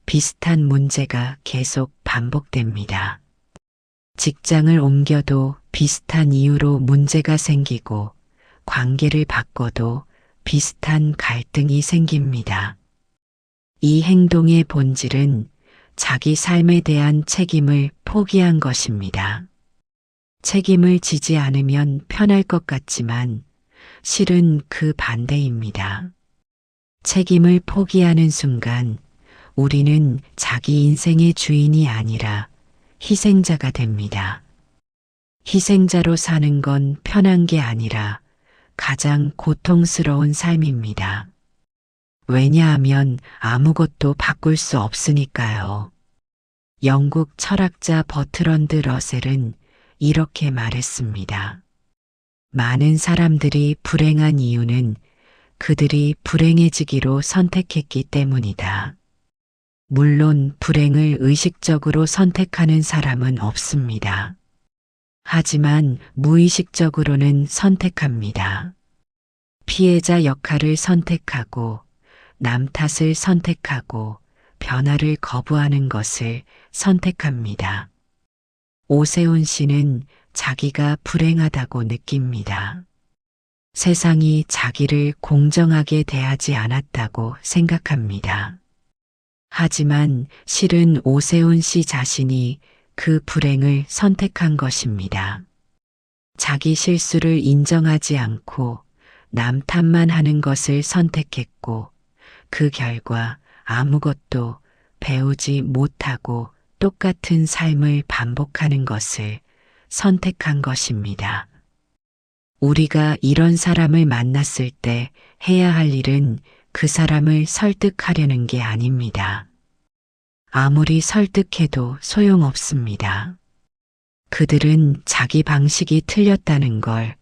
비슷한 문제가 계속 반복됩니다. 직장을 옮겨도 비슷한 이유로 문제가 생기고 관계를 바꿔도 비슷한 갈등이 생깁니다. 이 행동의 본질은 자기 삶에 대한 책임을 포기한 것입니다. 책임을 지지 않으면 편할 것 같지만 실은 그 반대입니다. 책임을 포기하는 순간 우리는 자기 인생의 주인이 아니라 희생자가 됩니다. 희생자로 사는 건 편한 게 아니라 가장 고통스러운 삶입니다. 왜냐하면 아무것도 바꿀 수 없으니까요. 영국 철학자 버트런드 러셀은 이렇게 말했습니다. 많은 사람들이 불행한 이유는 그들이 불행해지기로 선택했기 때문이다. 물론 불행을 의식적으로 선택하는 사람은 없습니다. 하지만 무의식적으로는 선택합니다. 피해자 역할을 선택하고 남 탓을 선택하고 변화를 거부하는 것을 선택합니다. 오세훈 씨는 자기가 불행하다고 느낍니다. 세상이 자기를 공정하게 대하지 않았다고 생각합니다. 하지만 실은 오세훈 씨 자신이 그 불행을 선택한 것입니다. 자기 실수를 인정하지 않고 남 탓만 하는 것을 선택했고 그 결과 아무것도 배우지 못하고 똑같은 삶을 반복하는 것을 선택한 것입니다. 우리가 이런 사람을 만났을 때 해야 할 일은 그 사람을 설득하려는 게 아닙니다. 아무리 설득해도 소용없습니다. 그들은 자기 방식이 틀렸다는 걸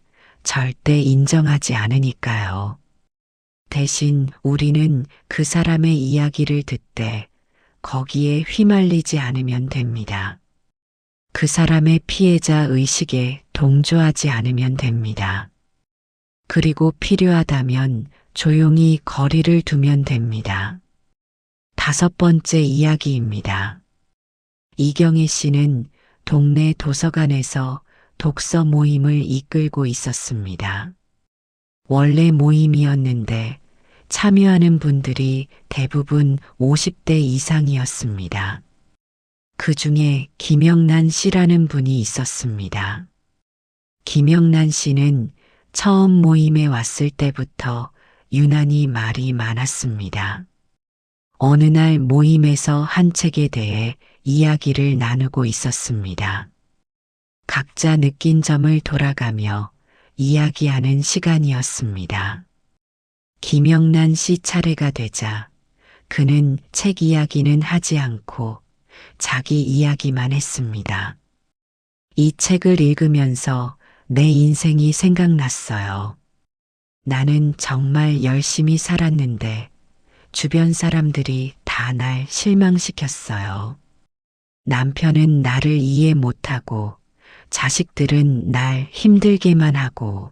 절대 인정하지 않으니까요. 대신 우리는 그 사람의 이야기를 듣되 거기에 휘말리지 않으면 됩니다. 그 사람의 피해자 의식에 동조하지 않으면 됩니다. 그리고 필요하다면 조용히 거리를 두면 됩니다. 5번째 이야기입니다. 이경희 씨는 동네 도서관에서 독서 모임을 이끌고 있었습니다. 원래 모임이었는데 참여하는 분들이 대부분 50대 이상이었습니다. 그 중에 김영란 씨라는 분이 있었습니다. 김영란 씨는 처음 모임에 왔을 때부터 유난히 말이 많았습니다. 어느 날 모임에서 한 책에 대해 이야기를 나누고 있었습니다. 각자 느낀 점을 돌아가며 이야기하는 시간이었습니다. 김영란 씨 차례가 되자 그는 책 이야기는 하지 않고 자기 이야기만 했습니다. 이 책을 읽으면서 내 인생이 생각났어요. 나는 정말 열심히 살았는데 주변 사람들이 다 날 실망시켰어요. 남편은 나를 이해 못하고 자식들은 날 힘들게만 하고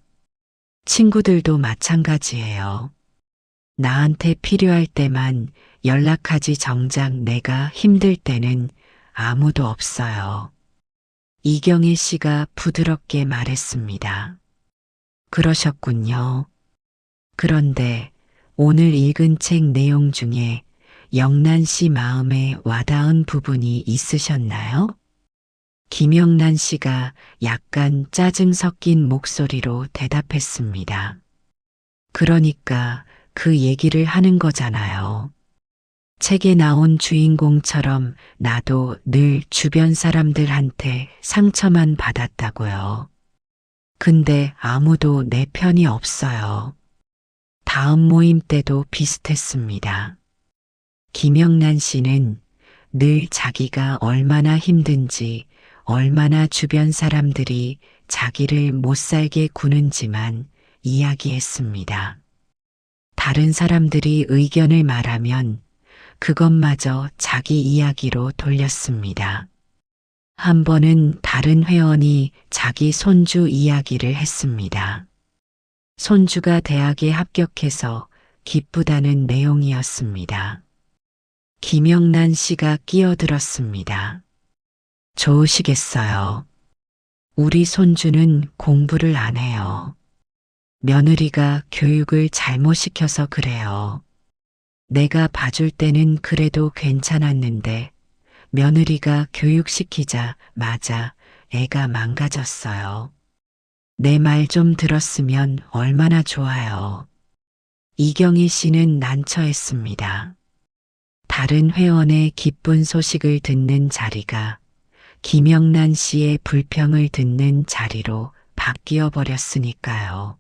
친구들도 마찬가지예요. 나한테 필요할 때만 연락하지 정작 내가 힘들 때는 아무도 없어요. 이경희 씨가 부드럽게 말했습니다. 그러셨군요. 그런데 오늘 읽은 책 내용 중에 영란 씨 마음에 와닿은 부분이 있으셨나요? 김영란 씨가 약간 짜증 섞인 목소리로 대답했습니다. 그러니까 그 얘기를 하는 거잖아요. 책에 나온 주인공처럼 나도 늘 주변 사람들한테 상처만 받았다고요. 근데 아무도 내 편이 없어요. 다음 모임 때도 비슷했습니다. 김영란 씨는 늘 자기가 얼마나 힘든지, 얼마나 주변 사람들이 자기를 못 살게 구는지만 이야기했습니다. 다른 사람들이 의견을 말하면 그것마저 자기 이야기로 돌렸습니다. 한 번은 다른 회원이 자기 손주 이야기를 했습니다. 손주가 대학에 합격해서 기쁘다는 내용이었습니다. 김영란 씨가 끼어들었습니다. 좋으시겠어요. 우리 손주는 공부를 안 해요. 며느리가 교육을 잘못 시켜서 그래요. 내가 봐줄 때는 그래도 괜찮았는데 며느리가 교육시키자마자 애가 망가졌어요. 내 말 좀 들었으면 얼마나 좋아요. 이경희 씨는 난처했습니다. 다른 회원의 기쁜 소식을 듣는 자리가 김영란 씨의 불평을 듣는 자리로 바뀌어 버렸으니까요.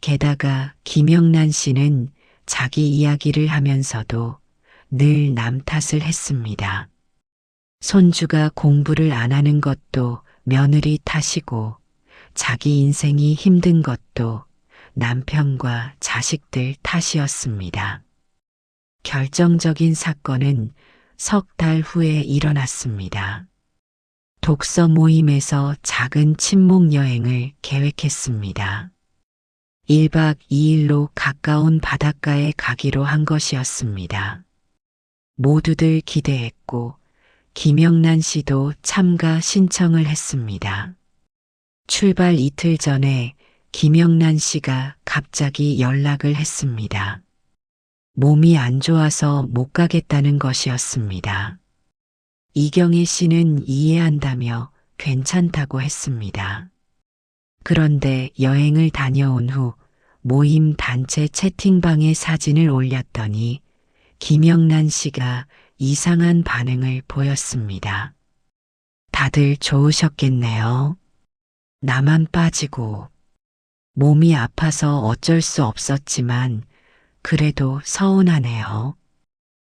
게다가 김영란 씨는 자기 이야기를 하면서도 늘 남 탓을 했습니다. 손주가 공부를 안 하는 것도 며느리 탓이고 자기 인생이 힘든 것도 남편과 자식들 탓이었습니다. 결정적인 사건은 석 달 후에 일어났습니다. 독서 모임에서 작은 친목 여행을 계획했습니다. 1박 2일로 가까운 바닷가에 가기로 한 것이었습니다. 모두들 기대했고 김영란 씨도 참가 신청을 했습니다. 출발 이틀 전에 김영란 씨가 갑자기 연락을 했습니다. 몸이 안 좋아서 못 가겠다는 것이었습니다. 이경희 씨는 이해한다며 괜찮다고 했습니다. 그런데 여행을 다녀온 후 모임 단체 채팅방에 사진을 올렸더니 김영란 씨가 이상한 반응을 보였습니다. 다들 좋으셨겠네요. 나만 빠지고 몸이 아파서 어쩔 수 없었지만 그래도 서운하네요.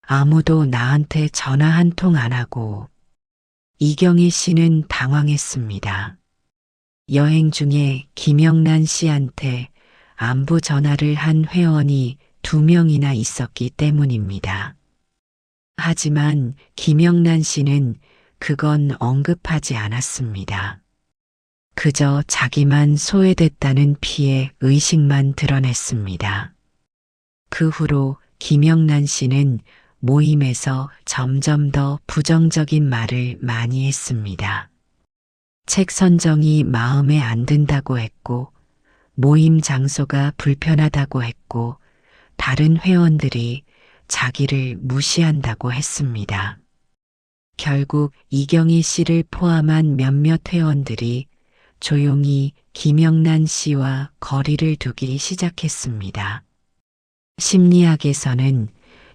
아무도 나한테 전화 한 통 안 하고. 이경희 씨는 당황했습니다. 여행 중에 김영란 씨한테 안부 전화를 한 회원이 2명이나 있었기 때문입니다. 하지만 김영란 씨는 그건 언급하지 않았습니다. 그저 자기만 소외됐다는 피해 의식만 드러냈습니다. 그 후로 김영란 씨는 모임에서 점점 더 부정적인 말을 많이 했습니다. 책 선정이 마음에 안 든다고 했고, 모임 장소가 불편하다고 했고, 다른 회원들이 자기를 무시한다고 했습니다. 결국 이경희 씨를 포함한 몇몇 회원들이 조용히 김영란 씨와 거리를 두기 시작했습니다. 심리학에서는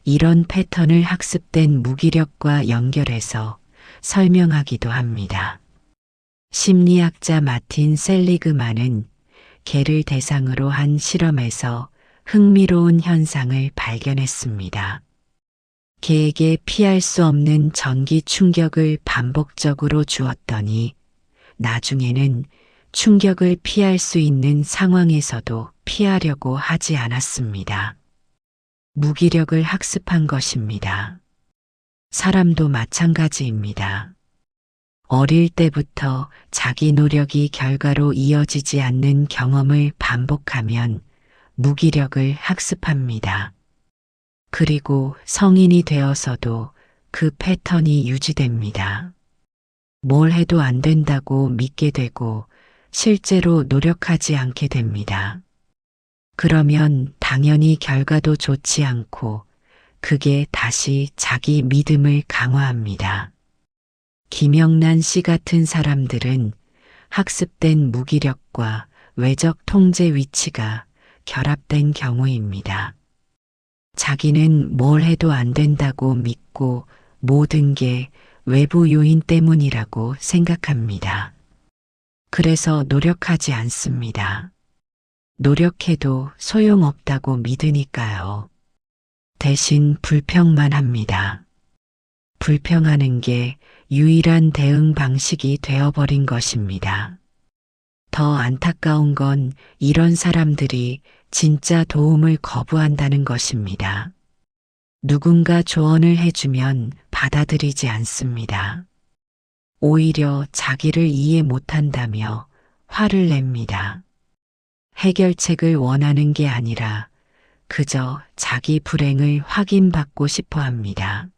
이런 패턴을 학습된 무기력과 연결해서 설명하기도 합니다. 심리학자 마틴 셀리그만은 개를 대상으로 한 실험에서 흥미로운 현상을 발견했습니다. 개에게 피할 수 없는 전기 충격을 반복적으로 주었더니 나중에는 충격을 피할 수 있는 상황에서도 피하려고 하지 않았습니다. 무기력을 학습한 것입니다. 사람도 마찬가지입니다. 어릴 때부터 자기 노력이 결과로 이어지지 않는 경험을 반복하면 무기력을 학습합니다. 그리고 성인이 되어서도 그 패턴이 유지됩니다. 뭘 해도 안 된다고 믿게 되고 실제로 노력하지 않게 됩니다. 그러면 당연히 결과도 좋지 않고 그게 다시 자기 믿음을 강화합니다. 김영란 씨 같은 사람들은 학습된 무기력과 외적 통제 위치가 결합된 경우입니다. 자기는 뭘 해도 안 된다고 믿고 모든 게 외부 요인 때문이라고 생각합니다. 그래서 노력하지 않습니다. 노력해도 소용없다고 믿으니까요. 대신 불평만 합니다. 불평하는 게 유일한 대응 방식이 되어버린 것입니다. 더 안타까운 건 이런 사람들이 진짜 도움을 거부한다는 것입니다. 누군가 조언을 해주면 받아들이지 않습니다. 오히려 자기를 이해 못한다며 화를 냅니다. 해결책을 원하는 게 아니라 그저 자기 불행을 확인받고 싶어 합니다.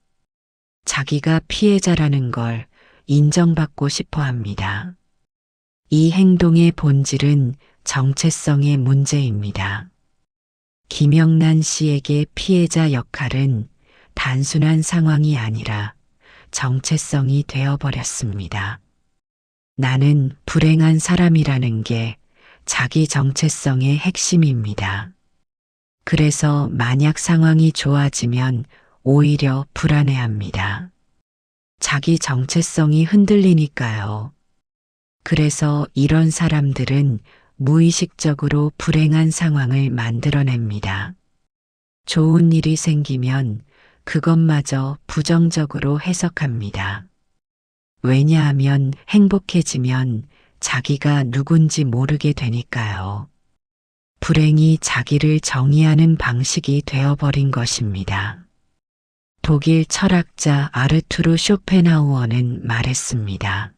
자기가 피해자라는 걸 인정받고 싶어 합니다. 이 행동의 본질은 정체성의 문제입니다. 김영란 씨에게 피해자 역할은 단순한 상황이 아니라 정체성이 되어버렸습니다. 나는 불행한 사람이라는 게 자기 정체성의 핵심입니다. 그래서 만약 상황이 좋아지면 오히려 불안해합니다. 자기 정체성이 흔들리니까요. 그래서 이런 사람들은 무의식적으로 불행한 상황을 만들어냅니다. 좋은 일이 생기면 그것마저 부정적으로 해석합니다. 왜냐하면 행복해지면 자기가 누군지 모르게 되니까요. 불행이 자기를 정의하는 방식이 되어버린 것입니다. 독일 철학자 아르투르 쇼펜하우어는 말했습니다.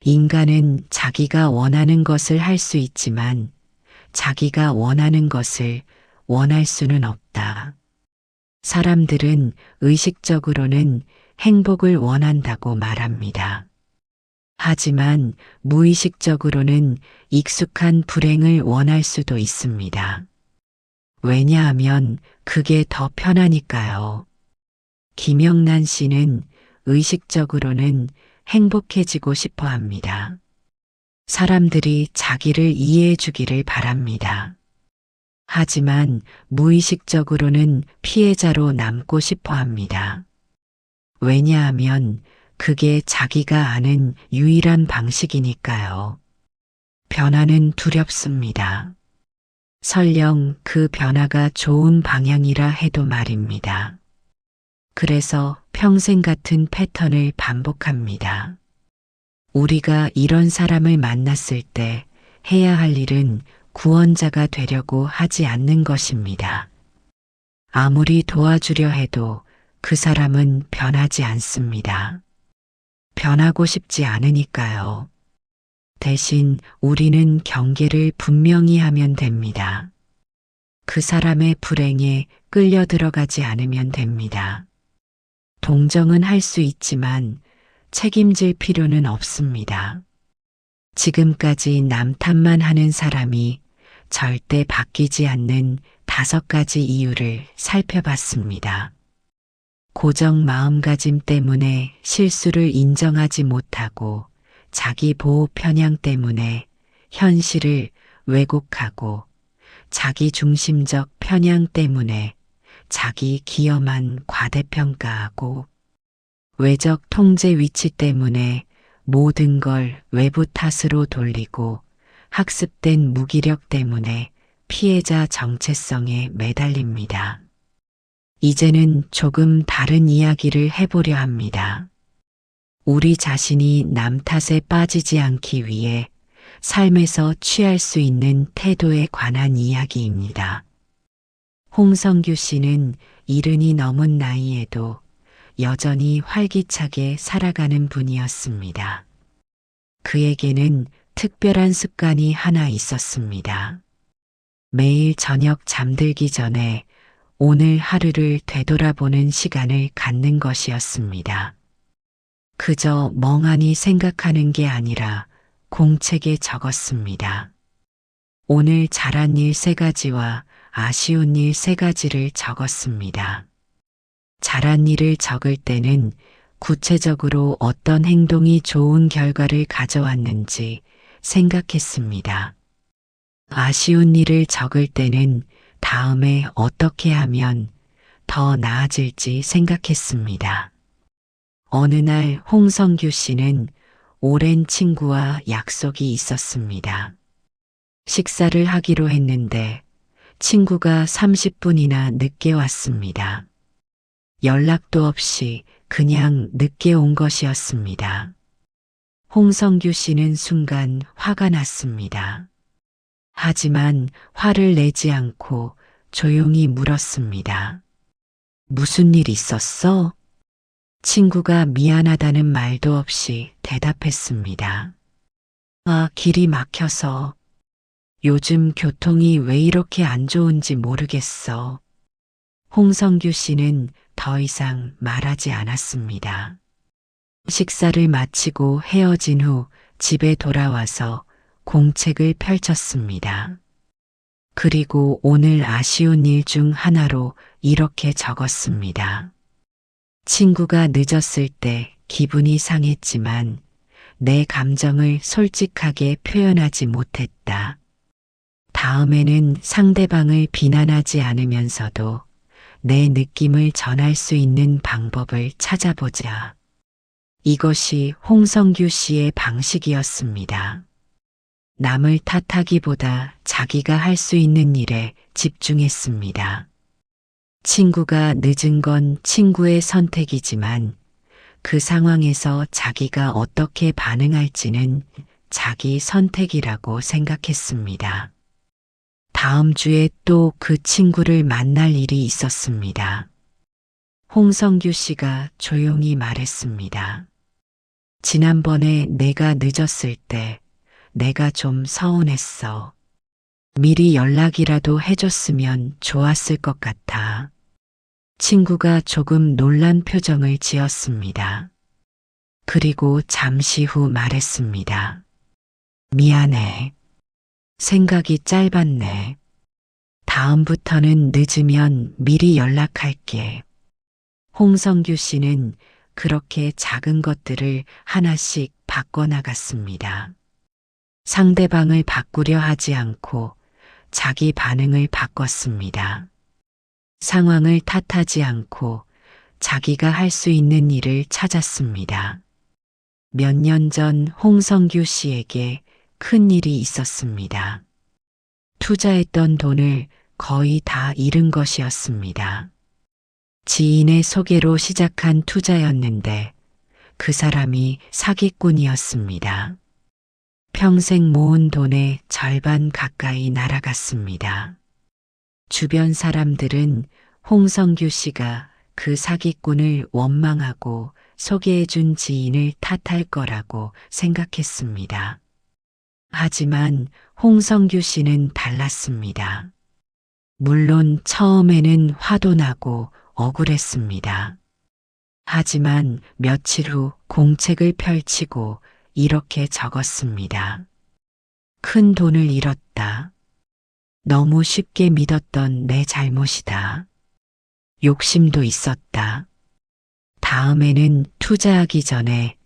인간은 자기가 원하는 것을 할 수 있지만 자기가 원하는 것을 원할 수는 없다. 사람들은 의식적으로는 행복을 원한다고 말합니다. 하지만 무의식적으로는 익숙한 불행을 원할 수도 있습니다. 왜냐하면 그게 더 편하니까요. 김영란 씨는 의식적으로는 행복해지고 싶어 합니다. 사람들이 자기를 이해해 주기를 바랍니다. 하지만 무의식적으로는 피해자로 남고 싶어 합니다. 왜냐하면 그게 자기가 아는 유일한 방식이니까요. 변화는 두렵습니다. 설령 그 변화가 좋은 방향이라 해도 말입니다. 그래서 평생 같은 패턴을 반복합니다. 우리가 이런 사람을 만났을 때 해야 할 일은 구원자가 되려고 하지 않는 것입니다. 아무리 도와주려 해도 그 사람은 변하지 않습니다. 변하고 싶지 않으니까요. 대신 우리는 경계를 분명히 하면 됩니다. 그 사람의 불행에 끌려 들어가지 않으면 됩니다. 동정은 할 수 있지만 책임질 필요는 없습니다. 지금까지 남 탓만 하는 사람이 절대 바뀌지 않는 5가지 이유를 살펴봤습니다. 고정 마음가짐 때문에 실수를 인정하지 못하고 자기 보호 편향 때문에 현실을 왜곡하고 자기 중심적 편향 때문에 자기 기여만 과대평가하고 외적 통제 위치 때문에 모든 걸 외부 탓으로 돌리고 학습된 무기력 때문에 피해자 정체성에 매달립니다. 이제는 조금 다른 이야기를 해보려 합니다. 우리 자신이 남 탓에 빠지지 않기 위해 삶에서 취할 수 있는 태도에 관한 이야기입니다. 홍성규 씨는 70이 넘은 나이에도 여전히 활기차게 살아가는 분이었습니다. 그에게는 특별한 습관이 하나 있었습니다. 매일 저녁 잠들기 전에 오늘 하루를 되돌아보는 시간을 갖는 것이었습니다. 그저 멍하니 생각하는 게 아니라 공책에 적었습니다. 오늘 잘한 일 3가지와 아쉬운 일 3가지를 적었습니다. 잘한 일을 적을 때는 구체적으로 어떤 행동이 좋은 결과를 가져왔는지 생각했습니다. 아쉬운 일을 적을 때는 다음에 어떻게 하면 더 나아질지 생각했습니다. 어느 날 홍성규 씨는 오랜 친구와 약속이 있었습니다. 식사를 하기로 했는데 친구가 30분이나 늦게 왔습니다. 연락도 없이 그냥 늦게 온 것이었습니다. 홍성규 씨는 순간 화가 났습니다. 하지만 화를 내지 않고 조용히 물었습니다. 무슨 일 있었어? 친구가 미안하다는 말도 없이 대답했습니다. 길이 막혀서 요즘 교통이 왜 이렇게 안 좋은지 모르겠어. 홍성규 씨는 더 이상 말하지 않았습니다. 식사를 마치고 헤어진 후 집에 돌아와서 공책을 펼쳤습니다. 그리고 오늘 아쉬운 일 중 하나로 이렇게 적었습니다. 친구가 늦었을 때 기분이 상했지만 내 감정을 솔직하게 표현하지 못했다. 다음에는 상대방을 비난하지 않으면서도 내 느낌을 전할 수 있는 방법을 찾아보자. 이것이 홍성규 씨의 방식이었습니다. 남을 탓하기보다 자기가 할 수 있는 일에 집중했습니다. 친구가 늦은 건 친구의 선택이지만 그 상황에서 자기가 어떻게 반응할지는 자기 선택이라고 생각했습니다. 다음 주에 또 그 친구를 만날 일이 있었습니다. 홍성규 씨가 조용히 말했습니다. 지난번에 내가 늦었을 때 내가 좀 서운했어. 미리 연락이라도 해줬으면 좋았을 것 같아. 친구가 조금 놀란 표정을 지었습니다. 그리고 잠시 후 말했습니다. 미안해. 생각이 짧았네. 다음부터는 늦으면 미리 연락할게. 홍성규 씨는 그렇게 작은 것들을 하나씩 바꿔나갔습니다. 상대방을 바꾸려 하지 않고 자기 반응을 바꿨습니다. 상황을 탓하지 않고 자기가 할 수 있는 일을 찾았습니다. 몇 년 전 홍성규 씨에게 큰 일이 있었습니다. 투자했던 돈을 거의 다 잃은 것이었습니다. 지인의 소개로 시작한 투자였는데 그 사람이 사기꾼이었습니다. 평생 모은 돈의 절반 가까이 날아갔습니다. 주변 사람들은 홍성규 씨가 그 사기꾼을 원망하고 소개해준 지인을 탓할 거라고 생각했습니다. 하지만 홍성규 씨는 달랐습니다. 물론 처음에는 화도 나고 억울했습니다. 하지만 며칠 후 공책을 펼치고 이렇게 적었습니다. 큰 돈을 잃었다. 너무 쉽게 믿었던 내 잘못이다. 욕심도 있었다. 다음에는 투자하기 전에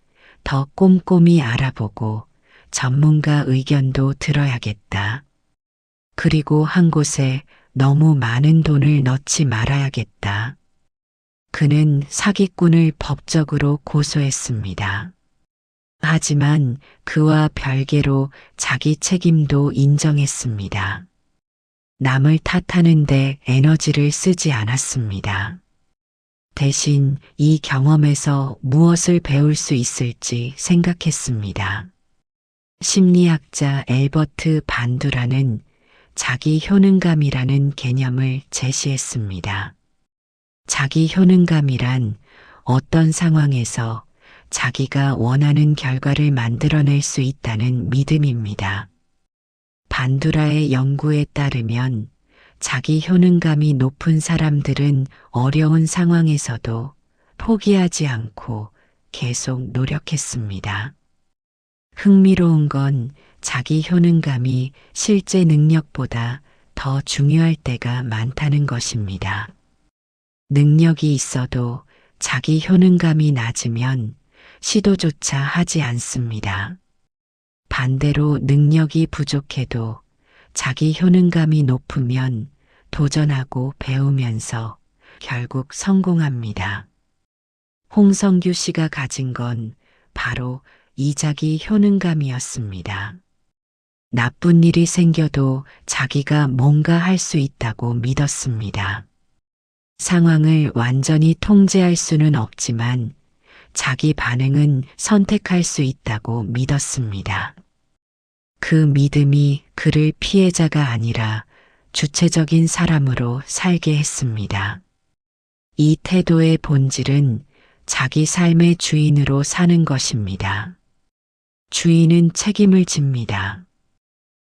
더 꼼꼼히 알아보고 전문가 의견도 들어야겠다. 그리고 한 곳에 너무 많은 돈을 넣지 말아야겠다. 그는 사기꾼을 법적으로 고소했습니다. 하지만 그와 별개로 자기 책임도 인정했습니다. 남을 탓하는데 에너지를 쓰지 않았습니다. 대신 이 경험에서 무엇을 배울 수 있을지 생각했습니다. 심리학자 엘버트 반두라는 자기 효능감이라는 개념을 제시했습니다. 자기 효능감이란 어떤 상황에서 자기가 원하는 결과를 만들어낼 수 있다는 믿음입니다. 반두라의 연구에 따르면 자기 효능감이 높은 사람들은 어려운 상황에서도 포기하지 않고 계속 노력했습니다. 흥미로운 건 자기 효능감이 실제 능력보다 더 중요할 때가 많다는 것입니다. 능력이 있어도 자기 효능감이 낮으면 시도조차 하지 않습니다. 반대로 능력이 부족해도 자기 효능감이 높으면 도전하고 배우면서 결국 성공합니다. 홍성규 씨가 가진 건 바로 이 자기 효능감이었습니다. 나쁜 일이 생겨도 자기가 뭔가 할 수 있다고 믿었습니다. 상황을 완전히 통제할 수는 없지만 자기 반응은 선택할 수 있다고 믿었습니다. 그 믿음이 그를 피해자가 아니라 주체적인 사람으로 살게 했습니다. 이 태도의 본질은 자기 삶의 주인으로 사는 것입니다. 주인은 책임을 집니다.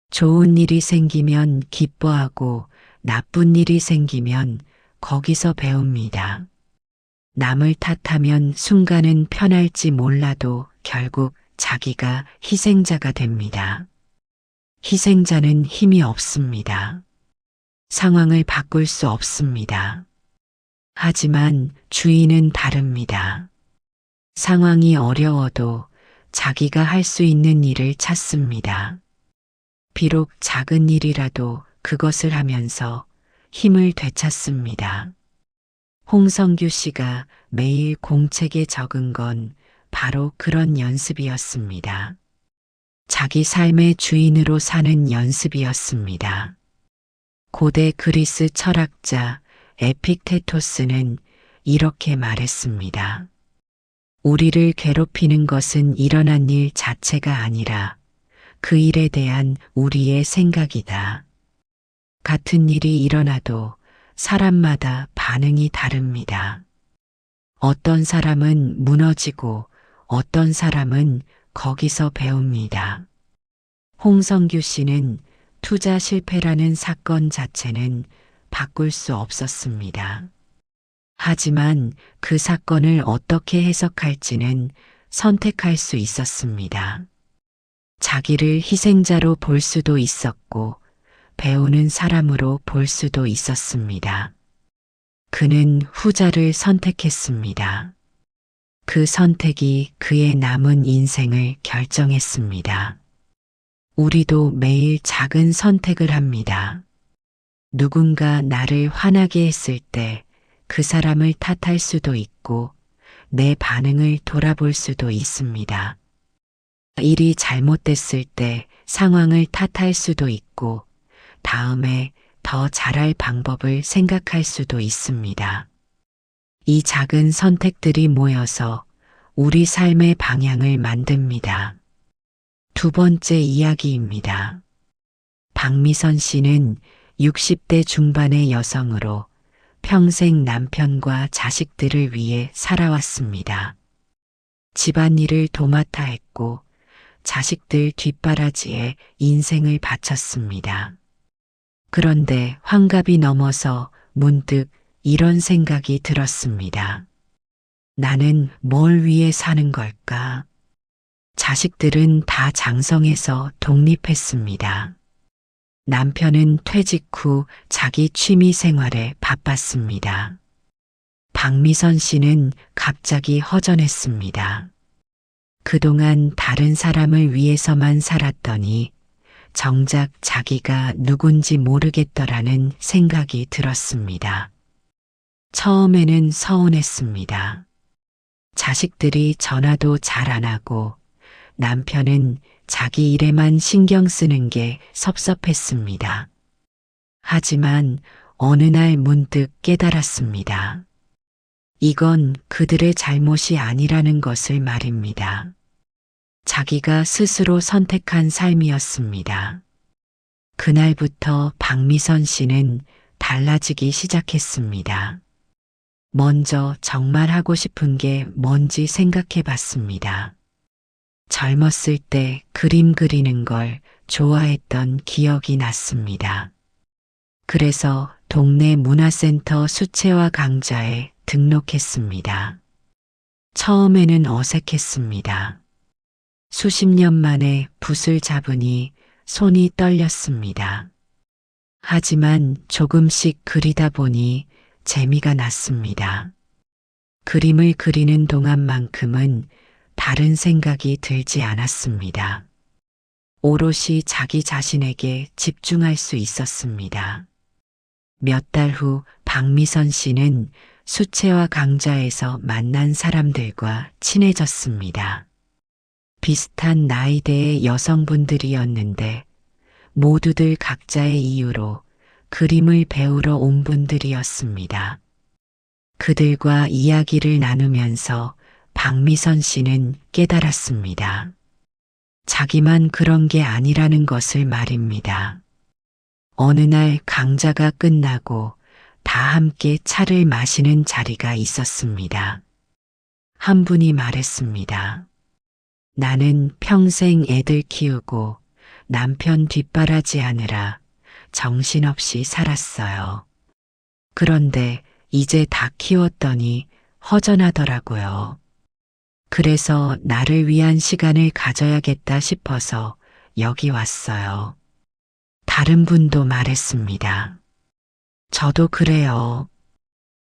좋은 일이 생기면 기뻐하고 나쁜 일이 생기면 거기서 배웁니다. 남을 탓하면 순간은 편할지 몰라도 결국 자기가 희생자가 됩니다. 희생자는 힘이 없습니다. 상황을 바꿀 수 없습니다. 하지만 주인은 다릅니다. 상황이 어려워도 자기가 할 수 있는 일을 찾습니다. 비록 작은 일이라도 그것을 하면서 힘을 되찾습니다. 홍성규 씨가 매일 공책에 적은 건 바로 그런 연습이었습니다. 자기 삶의 주인으로 사는 연습이었습니다. 고대 그리스 철학자 에픽테토스는 이렇게 말했습니다. 우리를 괴롭히는 것은 일어난 일 자체가 아니라 그 일에 대한 우리의 생각이다. 같은 일이 일어나도 사람마다 반응이 다릅니다. 어떤 사람은 무너지고 어떤 사람은 거기서 배웁니다. 홍성규 씨는 투자 실패라는 사건 자체는 바꿀 수 없었습니다. 하지만 그 사건을 어떻게 해석할지는 선택할 수 있었습니다. 자기를 희생자로 볼 수도 있었고 배우는 사람으로 볼 수도 있었습니다. 그는 후자를 선택했습니다. 그 선택이 그의 남은 인생을 결정했습니다. 우리도 매일 작은 선택을 합니다. 누군가 나를 화나게 했을 때 그 사람을 탓할 수도 있고 내 반응을 돌아볼 수도 있습니다. 일이 잘못됐을 때 상황을 탓할 수도 있고 다음에 더 잘할 방법을 생각할 수도 있습니다. 이 작은 선택들이 모여서 우리 삶의 방향을 만듭니다. 두 번째 이야기입니다. 박미선 씨는 60대 중반의 여성으로 평생 남편과 자식들을 위해 살아왔습니다. 집안일을 도맡아 했고 자식들 뒷바라지에 인생을 바쳤습니다. 그런데 환갑이 넘어서 문득 이런 생각이 들었습니다. 나는 뭘 위해 사는 걸까? 자식들은 다 장성해서 독립했습니다. 남편은 퇴직 후 자기 취미 생활에 바빴습니다. 박미선 씨는 갑자기 허전했습니다. 그동안 다른 사람을 위해서만 살았더니 정작 자기가 누군지 모르겠더라는 생각이 들었습니다. 처음에는 서운했습니다. 자식들이 전화도 잘 안 하고 남편은 자기 일에만 신경 쓰는 게 섭섭했습니다. 하지만 어느 날 문득 깨달았습니다. 이건 그들의 잘못이 아니라는 것을 말입니다. 자기가 스스로 선택한 삶이었습니다. 그날부터 박미선 씨는 달라지기 시작했습니다. 먼저 정말 하고 싶은 게 뭔지 생각해 봤습니다. 젊었을 때 그림 그리는 걸 좋아했던 기억이 났습니다. 그래서 동네 문화센터 수채화 강좌에 등록했습니다. 처음에는 어색했습니다. 수십 년 만에 붓을 잡으니 손이 떨렸습니다. 하지만 조금씩 그리다 보니 재미가 났습니다. 그림을 그리는 동안만큼은 다른 생각이 들지 않았습니다. 오롯이 자기 자신에게 집중할 수 있었습니다. 몇 달 후 박미선 씨는 수채화 강좌에서 만난 사람들과 친해졌습니다. 비슷한 나이대의 여성분들이었는데 모두들 각자의 이유로 그림을 배우러 온 분들이었습니다. 그들과 이야기를 나누면서 박미선 씨는 깨달았습니다. 자기만 그런 게 아니라는 것을 말입니다. 어느 날 강좌가 끝나고 다 함께 차를 마시는 자리가 있었습니다. 한 분이 말했습니다. 나는 평생 애들 키우고 남편 뒷바라지 하느라 정신없이 살았어요. 그런데 이제 다 키웠더니 허전하더라고요. 그래서 나를 위한 시간을 가져야겠다 싶어서 여기 왔어요. 다른 분도 말했습니다. 저도 그래요.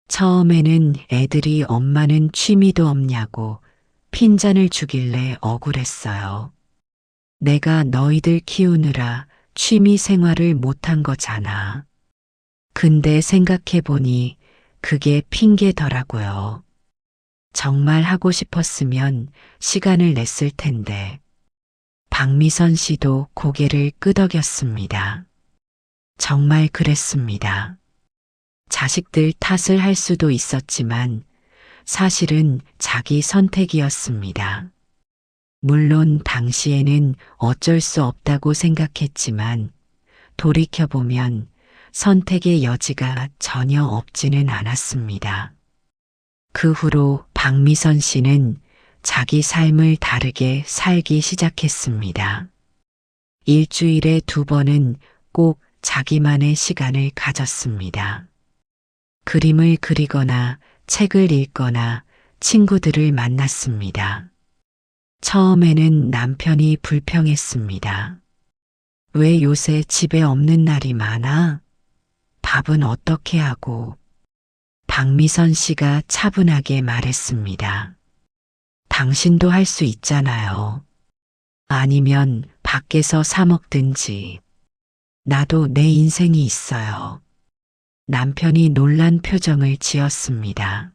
처음에는 애들이 엄마는 취미도 없냐고 핀잔을 주길래 억울했어요. 내가 너희들 키우느라 취미 생활을 못한 거잖아. 근데 생각해보니 그게 핑계더라고요. 정말 하고 싶었으면 시간을 냈을 텐데. 박미선 씨도 고개를 끄덕였습니다. 정말 그랬습니다. 자식들 탓을 할 수도 있었지만 사실은 자기 선택이었습니다. 물론 당시에는 어쩔 수 없다고 생각했지만 돌이켜보면 선택의 여지가 전혀 없지는 않았습니다. 그 후로 박미선 씨는 자기 삶을 다르게 살기 시작했습니다. 일주일에 2번은 꼭 자기만의 시간을 가졌습니다. 그림을 그리거나 책을 읽거나 친구들을 만났습니다. 처음에는 남편이 불평했습니다. 왜 요새 집에 없는 날이 많아? 밥은 어떻게 하고? 박미선 씨가 차분하게 말했습니다. 당신도 할 수 있잖아요. 아니면 밖에서 사 먹든지. 나도 내 인생이 있어요. 남편이 놀란 표정을 지었습니다.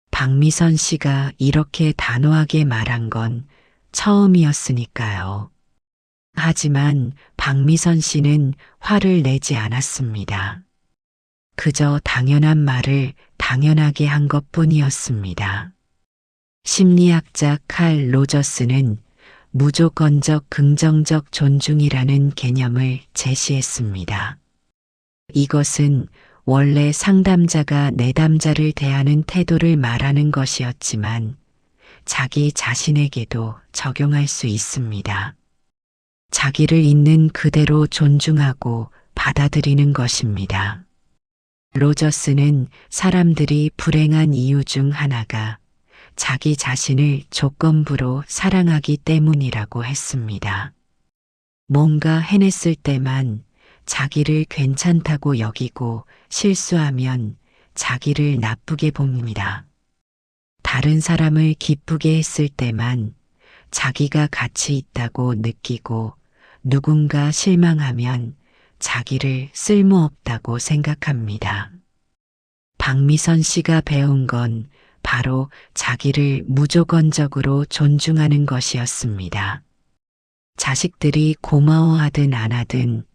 박미선 씨가 이렇게 단호하게 말한 건 처음이었으니까요. 하지만 박미선 씨는 화를 내지 않았습니다. 그저 당연한 말을 당연하게 한 것뿐이었습니다. 심리학자 칼 로저스는 무조건적 긍정적 존중이라는 개념을 제시했습니다. 이것은 원래 상담자가 내담자를 대하는 태도를 말하는 것이었지만 자기 자신에게도 적용할 수 있습니다. 자기를 있는 그대로 존중하고 받아들이는 것입니다. 로저스는 사람들이 불행한 이유 중 하나가 자기 자신을 조건부로 사랑하기 때문이라고 했습니다. 뭔가 해냈을 때만 자기를 괜찮다고 여기고 실수하면 자기를 나쁘게 봅니다. 다른 사람을 기쁘게 했을 때만 자기가 가치 있다고 느끼고 누군가 실망하면 자기를 쓸모없다고 생각합니다. 박미선 씨가 배운 건 바로 자기를 무조건적으로 존중하는 것이었습니다. 자식들이 고마워하든 안 하든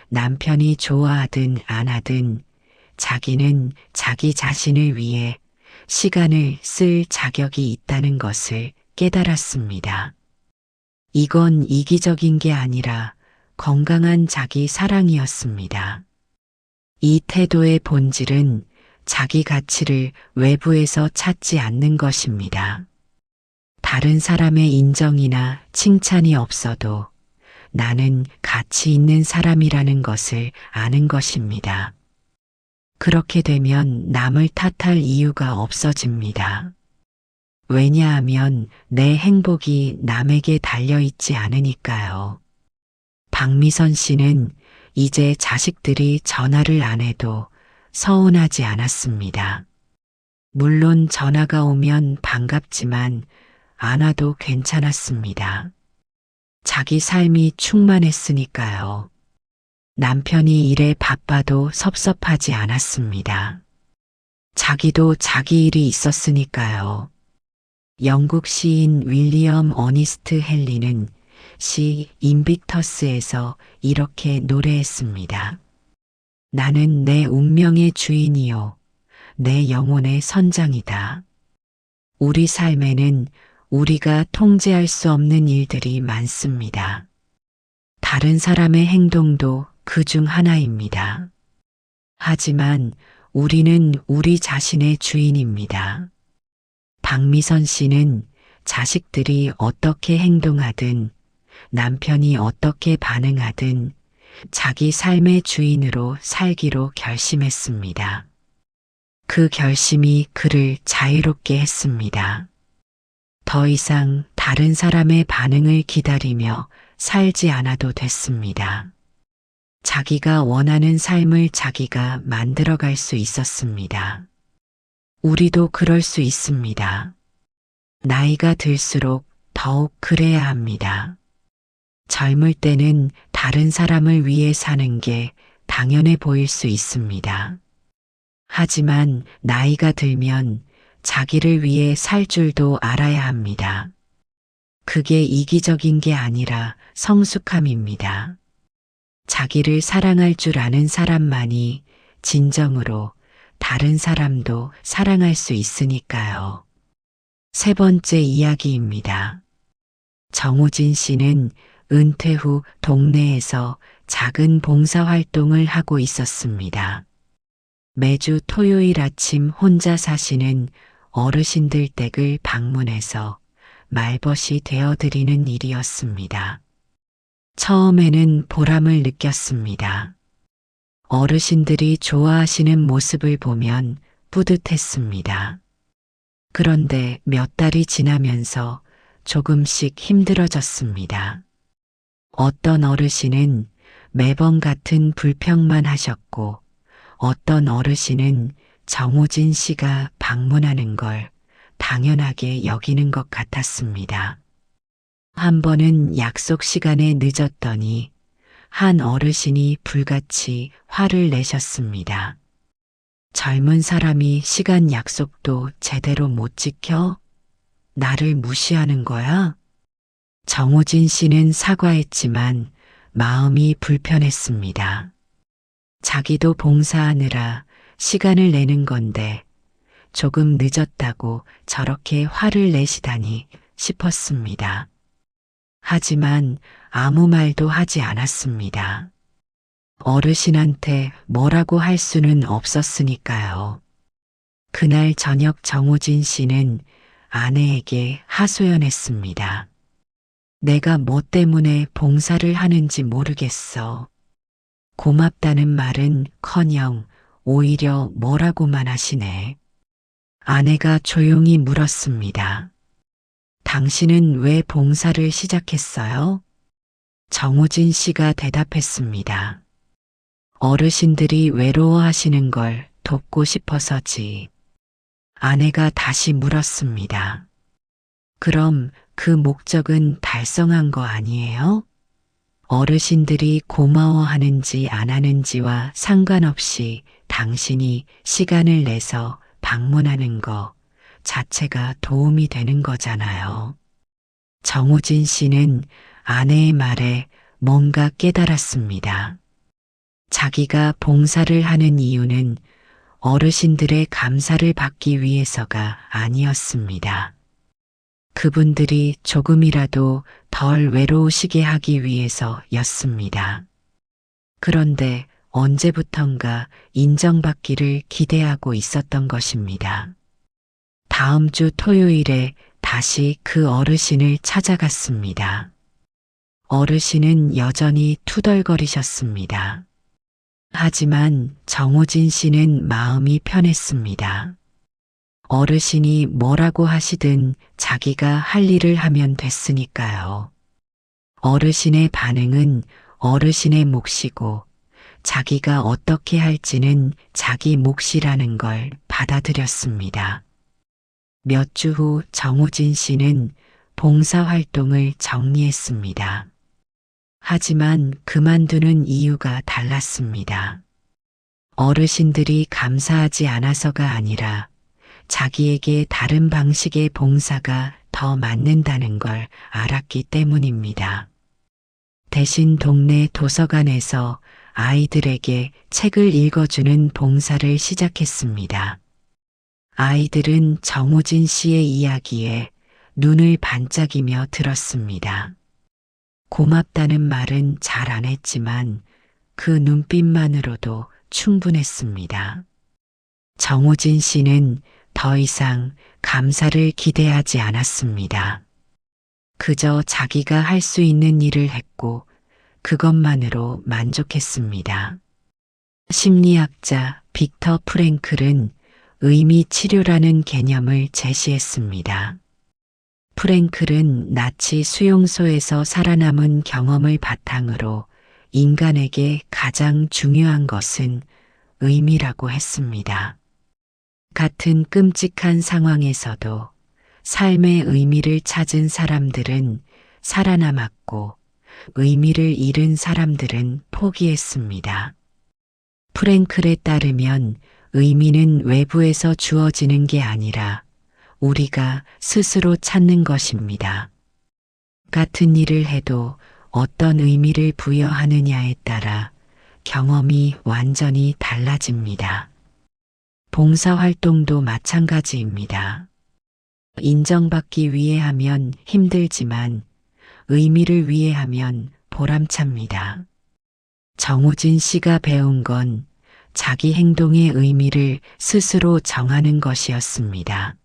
남편이 좋아하든 안 하든 자기는 자기 자신을 위해 시간을 쓸 자격이 있다는 것을 깨달았습니다. 이건 이기적인 게 아니라 건강한 자기 사랑이었습니다. 이 태도의 본질은 자기 가치를 외부에서 찾지 않는 것입니다. 다른 사람의 인정이나 칭찬이 없어도 나는 가치 있는 사람이라는 것을 아는 것입니다. 그렇게 되면 남을 탓할 이유가 없어집니다. 왜냐하면 내 행복이 남에게 달려있지 않으니까요. 박미선 씨는 이제 자식들이 전화를 안 해도 서운하지 않았습니다. 물론 전화가 오면 반갑지만 안 와도 괜찮았습니다. 자기 삶이 충만했으니까요. 남편이 일에 바빠도 섭섭하지 않았습니다. 자기도 자기 일이 있었으니까요. 영국 시인 윌리엄 어니스트 헨리는 시 인빅터스에서 이렇게 노래했습니다. 나는 내 운명의 주인이요. 내 영혼의 선장이다. 우리 삶에는 우리가 통제할 수 없는 일들이 많습니다. 다른 사람의 행동도 그 중 하나입니다. 하지만 우리는 우리 자신의 주인입니다. 박미선 씨는 자식들이 어떻게 행동하든 남편이 어떻게 반응하든 자기 삶의 주인으로 살기로 결심했습니다. 그 결심이 그를 자유롭게 했습니다. 더 이상 다른 사람의 반응을 기다리며 살지 않아도 됐습니다. 자기가 원하는 삶을 자기가 만들어갈 수 있었습니다. 우리도 그럴 수 있습니다. 나이가 들수록 더욱 그래야 합니다. 젊을 때는 다른 사람을 위해 사는 게 당연해 보일 수 있습니다. 하지만 나이가 들면 자기를 위해 살 줄도 알아야 합니다. 그게 이기적인 게 아니라 성숙함입니다. 자기를 사랑할 줄 아는 사람만이 진정으로 다른 사람도 사랑할 수 있으니까요. 세 번째 이야기입니다. 정우진 씨는 은퇴 후 동네에서 작은 봉사활동을 하고 있었습니다. 매주 토요일 아침 혼자 사시는 어르신들 댁을 방문해서 말벗이 되어드리는 일이었습니다. 처음에는 보람을 느꼈습니다. 어르신들이 좋아하시는 모습을 보면 뿌듯했습니다. 그런데 몇 달이 지나면서 조금씩 힘들어졌습니다. 어떤 어르신은 매번 같은 불평만 하셨고 어떤 어르신은 정우진 씨가 방문하는 걸 당연하게 여기는 것 같았습니다. 한 번은 약속 시간에 늦었더니 한 어르신이 불같이 화를 내셨습니다. 젊은 사람이 시간 약속도 제대로 못 지켜? 나를 무시하는 거야? 정우진 씨는 사과했지만 마음이 불편했습니다. 자기도 봉사하느라 시간을 내는 건데 조금 늦었다고 저렇게 화를 내시다니 싶었습니다. 하지만 아무 말도 하지 않았습니다. 어르신한테 뭐라고 할 수는 없었으니까요. 그날 저녁 정우진 씨는 아내에게 하소연했습니다. 내가 뭐 때문에 봉사를 하는지 모르겠어. 고맙다는 말은 커녕 오히려 뭐라고만 하시네. 아내가 조용히 물었습니다. 당신은 왜 봉사를 시작했어요? 정우진 씨가 대답했습니다. 어르신들이 외로워하시는 걸 돕고 싶어서지. 아내가 다시 물었습니다. 그럼 그 목적은 달성한 거 아니에요? 어르신들이 고마워하는지 안 하는지와 상관없이 당신이 시간을 내서 방문하는 거 자체가 도움이 되는 거잖아요. 정우진 씨는 아내의 말에 뭔가 깨달았습니다. 자기가 봉사를 하는 이유는 어르신들의 감사를 받기 위해서가 아니었습니다. 그분들이 조금이라도 덜 외로우시게 하기 위해서였습니다. 그런데 언제부턴가 인정받기를 기대하고 있었던 것입니다. 다음 주 토요일에 다시 그 어르신을 찾아갔습니다. 어르신은 여전히 투덜거리셨습니다. 하지만 정우진 씨는 마음이 편했습니다. 어르신이 뭐라고 하시든 자기가 할 일을 하면 됐으니까요. 어르신의 반응은 어르신의 몫이고 자기가 어떻게 할지는 자기 몫이라는 걸 받아들였습니다. 몇 주 후 정우진 씨는 봉사활동을 정리했습니다. 하지만 그만두는 이유가 달랐습니다. 어르신들이 감사하지 않아서가 아니라 자기에게 다른 방식의 봉사가 더 맞는다는 걸 알았기 때문입니다. 대신 동네 도서관에서 아이들에게 책을 읽어주는 봉사를 시작했습니다. 아이들은 정우진 씨의 이야기에 눈을 반짝이며 들었습니다. 고맙다는 말은 잘 안 했지만 그 눈빛만으로도 충분했습니다. 정우진 씨는 더 이상 감사를 기대하지 않았습니다. 그저 자기가 할 수 있는 일을 했고 그것만으로 만족했습니다. 심리학자 빅터 프랭클은 의미 치료라는 개념을 제시했습니다. 프랭클은 나치 수용소에서 살아남은 경험을 바탕으로 인간에게 가장 중요한 것은 의미라고 했습니다. 같은 끔찍한 상황에서도 삶의 의미를 찾은 사람들은 살아남았고 의미를 잃은 사람들은 포기했습니다. 프랭클에 따르면 의미는 외부에서 주어지는 게 아니라 우리가 스스로 찾는 것입니다. 같은 일을 해도 어떤 의미를 부여하느냐에 따라 경험이 완전히 달라집니다. 봉사활동도 마찬가지입니다. 인정받기 위해 하면 힘들지만 의미를 위해 하면 보람찹니다. 정우진 씨가 배운 건 자기 행동의 의미를 스스로 정하는 것이었습니다.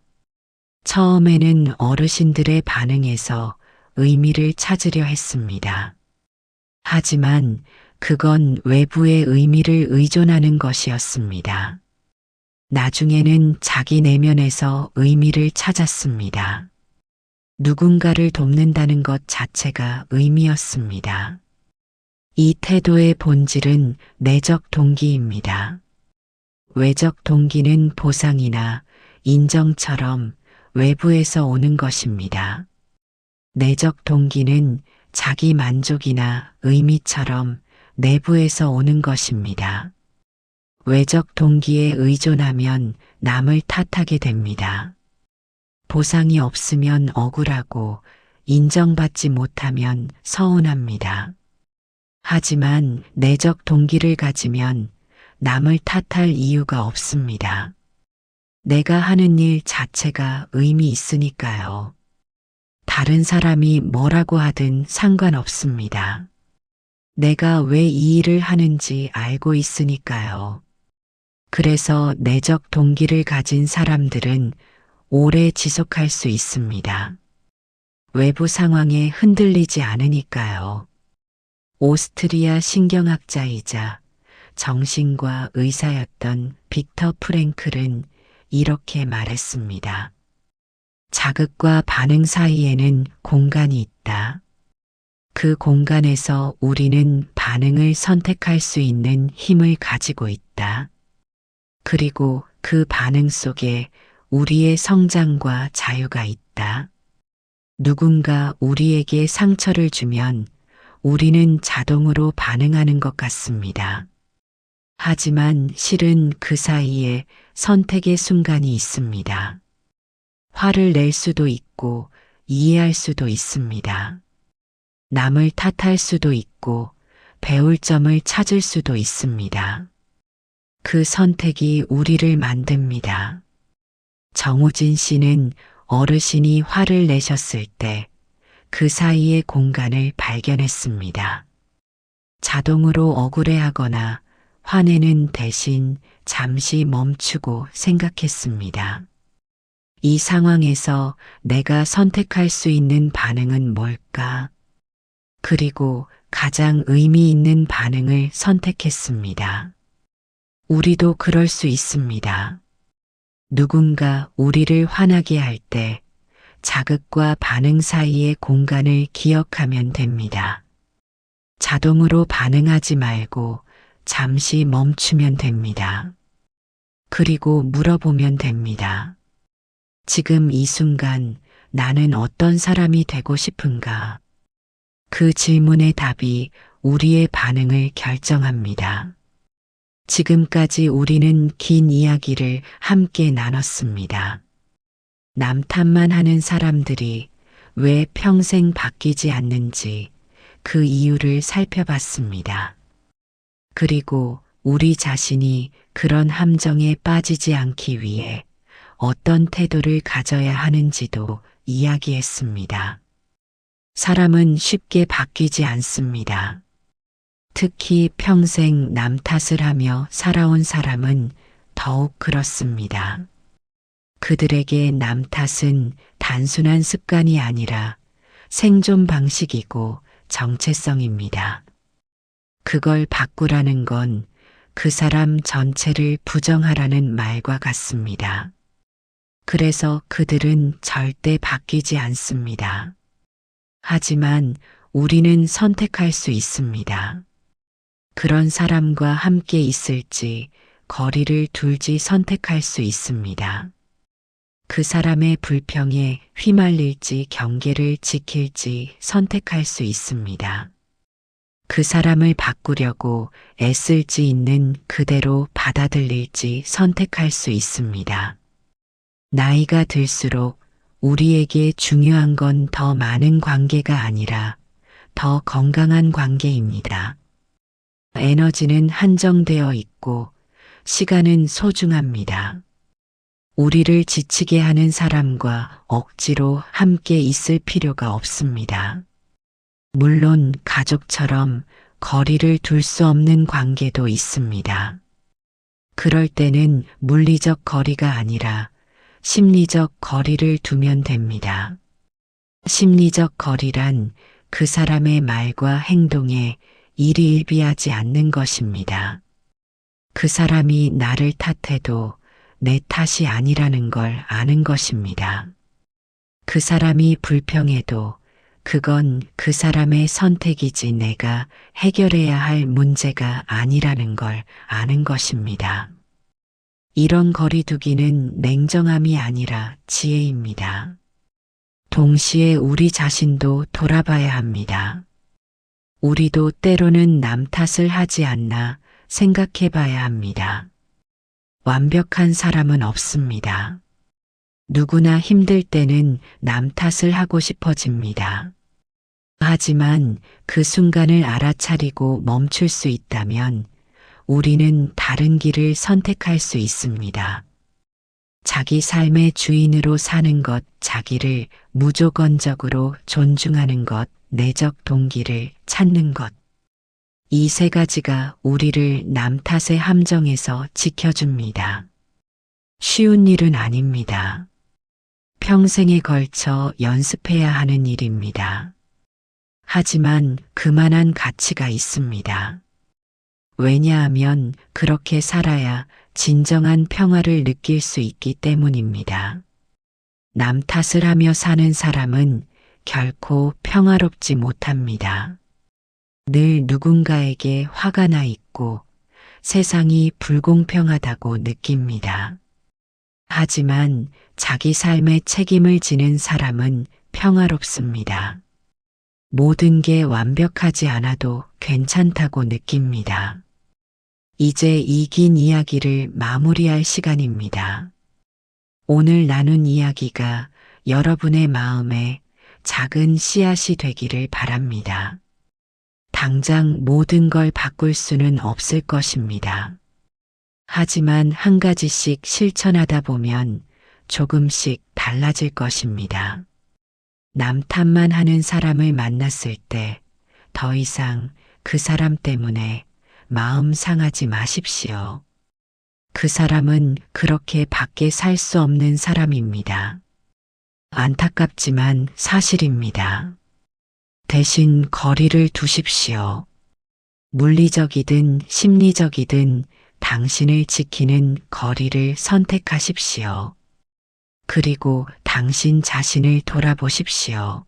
처음에는 어르신들의 반응에서 의미를 찾으려 했습니다. 하지만 그건 외부의 의미를 의존하는 것이었습니다. 나중에는 자기 내면에서 의미를 찾았습니다. 누군가를 돕는다는 것 자체가 의미였습니다. 이 태도의 본질은 내적 동기입니다. 외적 동기는 보상이나 인정처럼 외부에서 오는 것입니다. 내적 동기는 자기 만족이나 의미처럼 내부에서 오는 것입니다. 외적 동기에 의존하면 남을 탓하게 됩니다. 보상이 없으면 억울하고 인정받지 못하면 서운합니다. 하지만 내적 동기를 가지면 남을 탓할 이유가 없습니다. 내가 하는 일 자체가 의미 있으니까요. 다른 사람이 뭐라고 하든 상관없습니다. 내가 왜 이 일을 하는지 알고 있으니까요. 그래서 내적 동기를 가진 사람들은 오래 지속할 수 있습니다. 외부 상황에 흔들리지 않으니까요. 오스트리아 신경학자이자 정신과 의사였던 빅터 프랭클은 이렇게 말했습니다. 자극과 반응 사이에는 공간이 있다. 그 공간에서 우리는 반응을 선택할 수 있는 힘을 가지고 있다. 그리고 그 반응 속에 우리의 성장과 자유가 있다. 누군가 우리에게 상처를 주면 우리는 자동으로 반응하는 것 같습니다. 하지만 실은 그 사이에 선택의 순간이 있습니다. 화를 낼 수도 있고 이해할 수도 있습니다. 남을 탓할 수도 있고 배울 점을 찾을 수도 있습니다. 그 선택이 우리를 만듭니다. 정우진 씨는 어르신이 화를 내셨을 때 그 사이의 공간을 발견했습니다. 자동으로 억울해하거나 화내는 대신 잠시 멈추고 생각했습니다. 이 상황에서 내가 선택할 수 있는 반응은 뭘까? 그리고 가장 의미 있는 반응을 선택했습니다. 우리도 그럴 수 있습니다. 누군가 우리를 화나게 할 때 자극과 반응 사이의 공간을 기억하면 됩니다. 자동으로 반응하지 말고 잠시 멈추면 됩니다. 그리고 물어보면 됩니다. 지금 이 순간 나는 어떤 사람이 되고 싶은가? 그 질문의 답이 우리의 반응을 결정합니다. 지금까지 우리는 긴 이야기를 함께 나눴습니다. 남 탓만 하는 사람들이 왜 평생 바뀌지 않는지 그 이유를 살펴봤습니다. 그리고 우리 자신이 그런 함정에 빠지지 않기 위해 어떤 태도를 가져야 하는지도 이야기했습니다. 사람은 쉽게 바뀌지 않습니다. 특히 평생 남 탓을 하며 살아온 사람은 더욱 그렇습니다. 그들에게 남 탓은 단순한 습관이 아니라 생존 방식이고 정체성입니다. 그걸 바꾸라는 건 그 사람 전체를 부정하라는 말과 같습니다. 그래서 그들은 절대 바뀌지 않습니다. 하지만 우리는 선택할 수 있습니다. 그런 사람과 함께 있을지, 거리를 둘지 선택할 수 있습니다. 그 사람의 불평에 휘말릴지 경계를 지킬지 선택할 수 있습니다. 그 사람을 바꾸려고 애쓸지 있는 그대로 받아들일지 선택할 수 있습니다. 나이가 들수록 우리에게 중요한 건 더 많은 관계가 아니라 더 건강한 관계입니다. 에너지는 한정되어 있고 시간은 소중합니다. 우리를 지치게 하는 사람과 억지로 함께 있을 필요가 없습니다. 물론 가족처럼 거리를 둘 수 없는 관계도 있습니다. 그럴 때는 물리적 거리가 아니라 심리적 거리를 두면 됩니다. 심리적 거리란 그 사람의 말과 행동에 일희일비하지 않는 것입니다. 그 사람이 나를 탓해도 내 탓이 아니라는 걸 아는 것입니다. 그 사람이 불평해도 그건 그 사람의 선택이지 내가 해결해야 할 문제가 아니라는 걸 아는 것입니다. 이런 거리두기는 냉정함이 아니라 지혜입니다. 동시에 우리 자신도 돌아봐야 합니다. 우리도 때로는 남 탓을 하지 않나 생각해 봐야 합니다. 완벽한 사람은 없습니다. 누구나 힘들 때는 남 탓을 하고 싶어집니다. 하지만 그 순간을 알아차리고 멈출 수 있다면 우리는 다른 길을 선택할 수 있습니다. 자기 삶의 주인으로 사는 것, 자기를 무조건적으로 존중하는 것, 내적 동기를 찾는 것. 이 세 가지가 우리를 남 탓의 함정에서 지켜줍니다. 쉬운 일은 아닙니다. 평생에 걸쳐 연습해야 하는 일입니다. 하지만 그만한 가치가 있습니다. 왜냐하면 그렇게 살아야 진정한 평화를 느낄 수 있기 때문입니다. 남 탓을 하며 사는 사람은 결코 평화롭지 못합니다. 늘 누군가에게 화가 나 있고 세상이 불공평하다고 느낍니다. 하지만 자기 삶의 책임을 지는 사람은 평화롭습니다. 모든 게 완벽하지 않아도 괜찮다고 느낍니다. 이제 이 긴 이야기를 마무리할 시간입니다. 오늘 나눈 이야기가 여러분의 마음에 작은 씨앗이 되기를 바랍니다. 당장 모든 걸 바꿀 수는 없을 것입니다. 하지만 한 가지씩 실천하다 보면 조금씩 달라질 것입니다. 남 탓만 하는 사람을 만났을 때 더 이상 그 사람 때문에 마음 상하지 마십시오. 그 사람은 그렇게 밖에 살 수 없는 사람입니다. 안타깝지만 사실입니다. 대신 거리를 두십시오. 물리적이든 심리적이든 당신을 지키는 거리를 선택하십시오. 그리고 당신 자신을 돌아보십시오.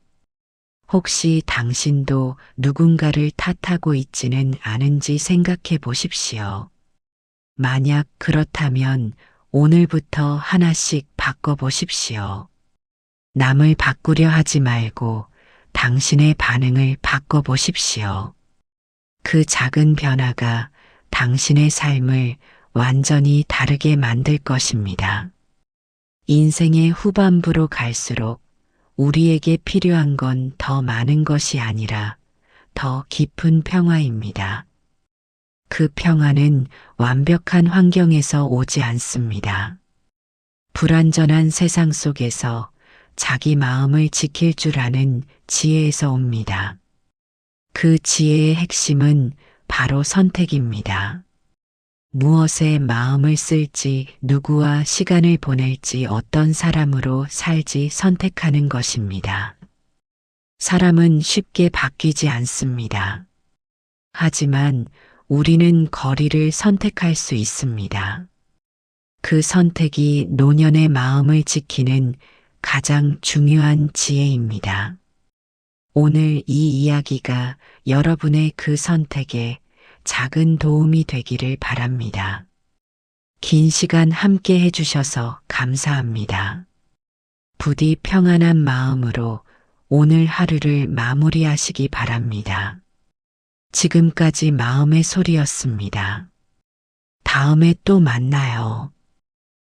혹시 당신도 누군가를 탓하고 있지는 않은지 생각해 보십시오. 만약 그렇다면 오늘부터 하나씩 바꿔보십시오. 남을 바꾸려 하지 말고 당신의 반응을 바꿔보십시오. 그 작은 변화가 당신의 삶을 완전히 다르게 만들 것입니다. 인생의 후반부로 갈수록 우리에게 필요한 건 더 많은 것이 아니라 더 깊은 평화입니다. 그 평화는 완벽한 환경에서 오지 않습니다. 불완전한 세상 속에서 자기 마음을 지킬 줄 아는 지혜에서 옵니다. 그 지혜의 핵심은 바로 선택입니다. 무엇에 마음을 쓸지, 누구와 시간을 보낼지, 어떤 사람으로 살지 선택하는 것입니다. 사람은 쉽게 바뀌지 않습니다. 하지만 우리는 거리를 선택할 수 있습니다. 그 선택이 노년의 마음을 지키는 가장 중요한 지혜입니다. 오늘 이 이야기가 여러분의 그 선택에 작은 도움이 되기를 바랍니다. 긴 시간 함께 해주셔서 감사합니다. 부디 평안한 마음으로 오늘 하루를 마무리하시기 바랍니다. 지금까지 마음의 소리였습니다. 다음에 또 만나요.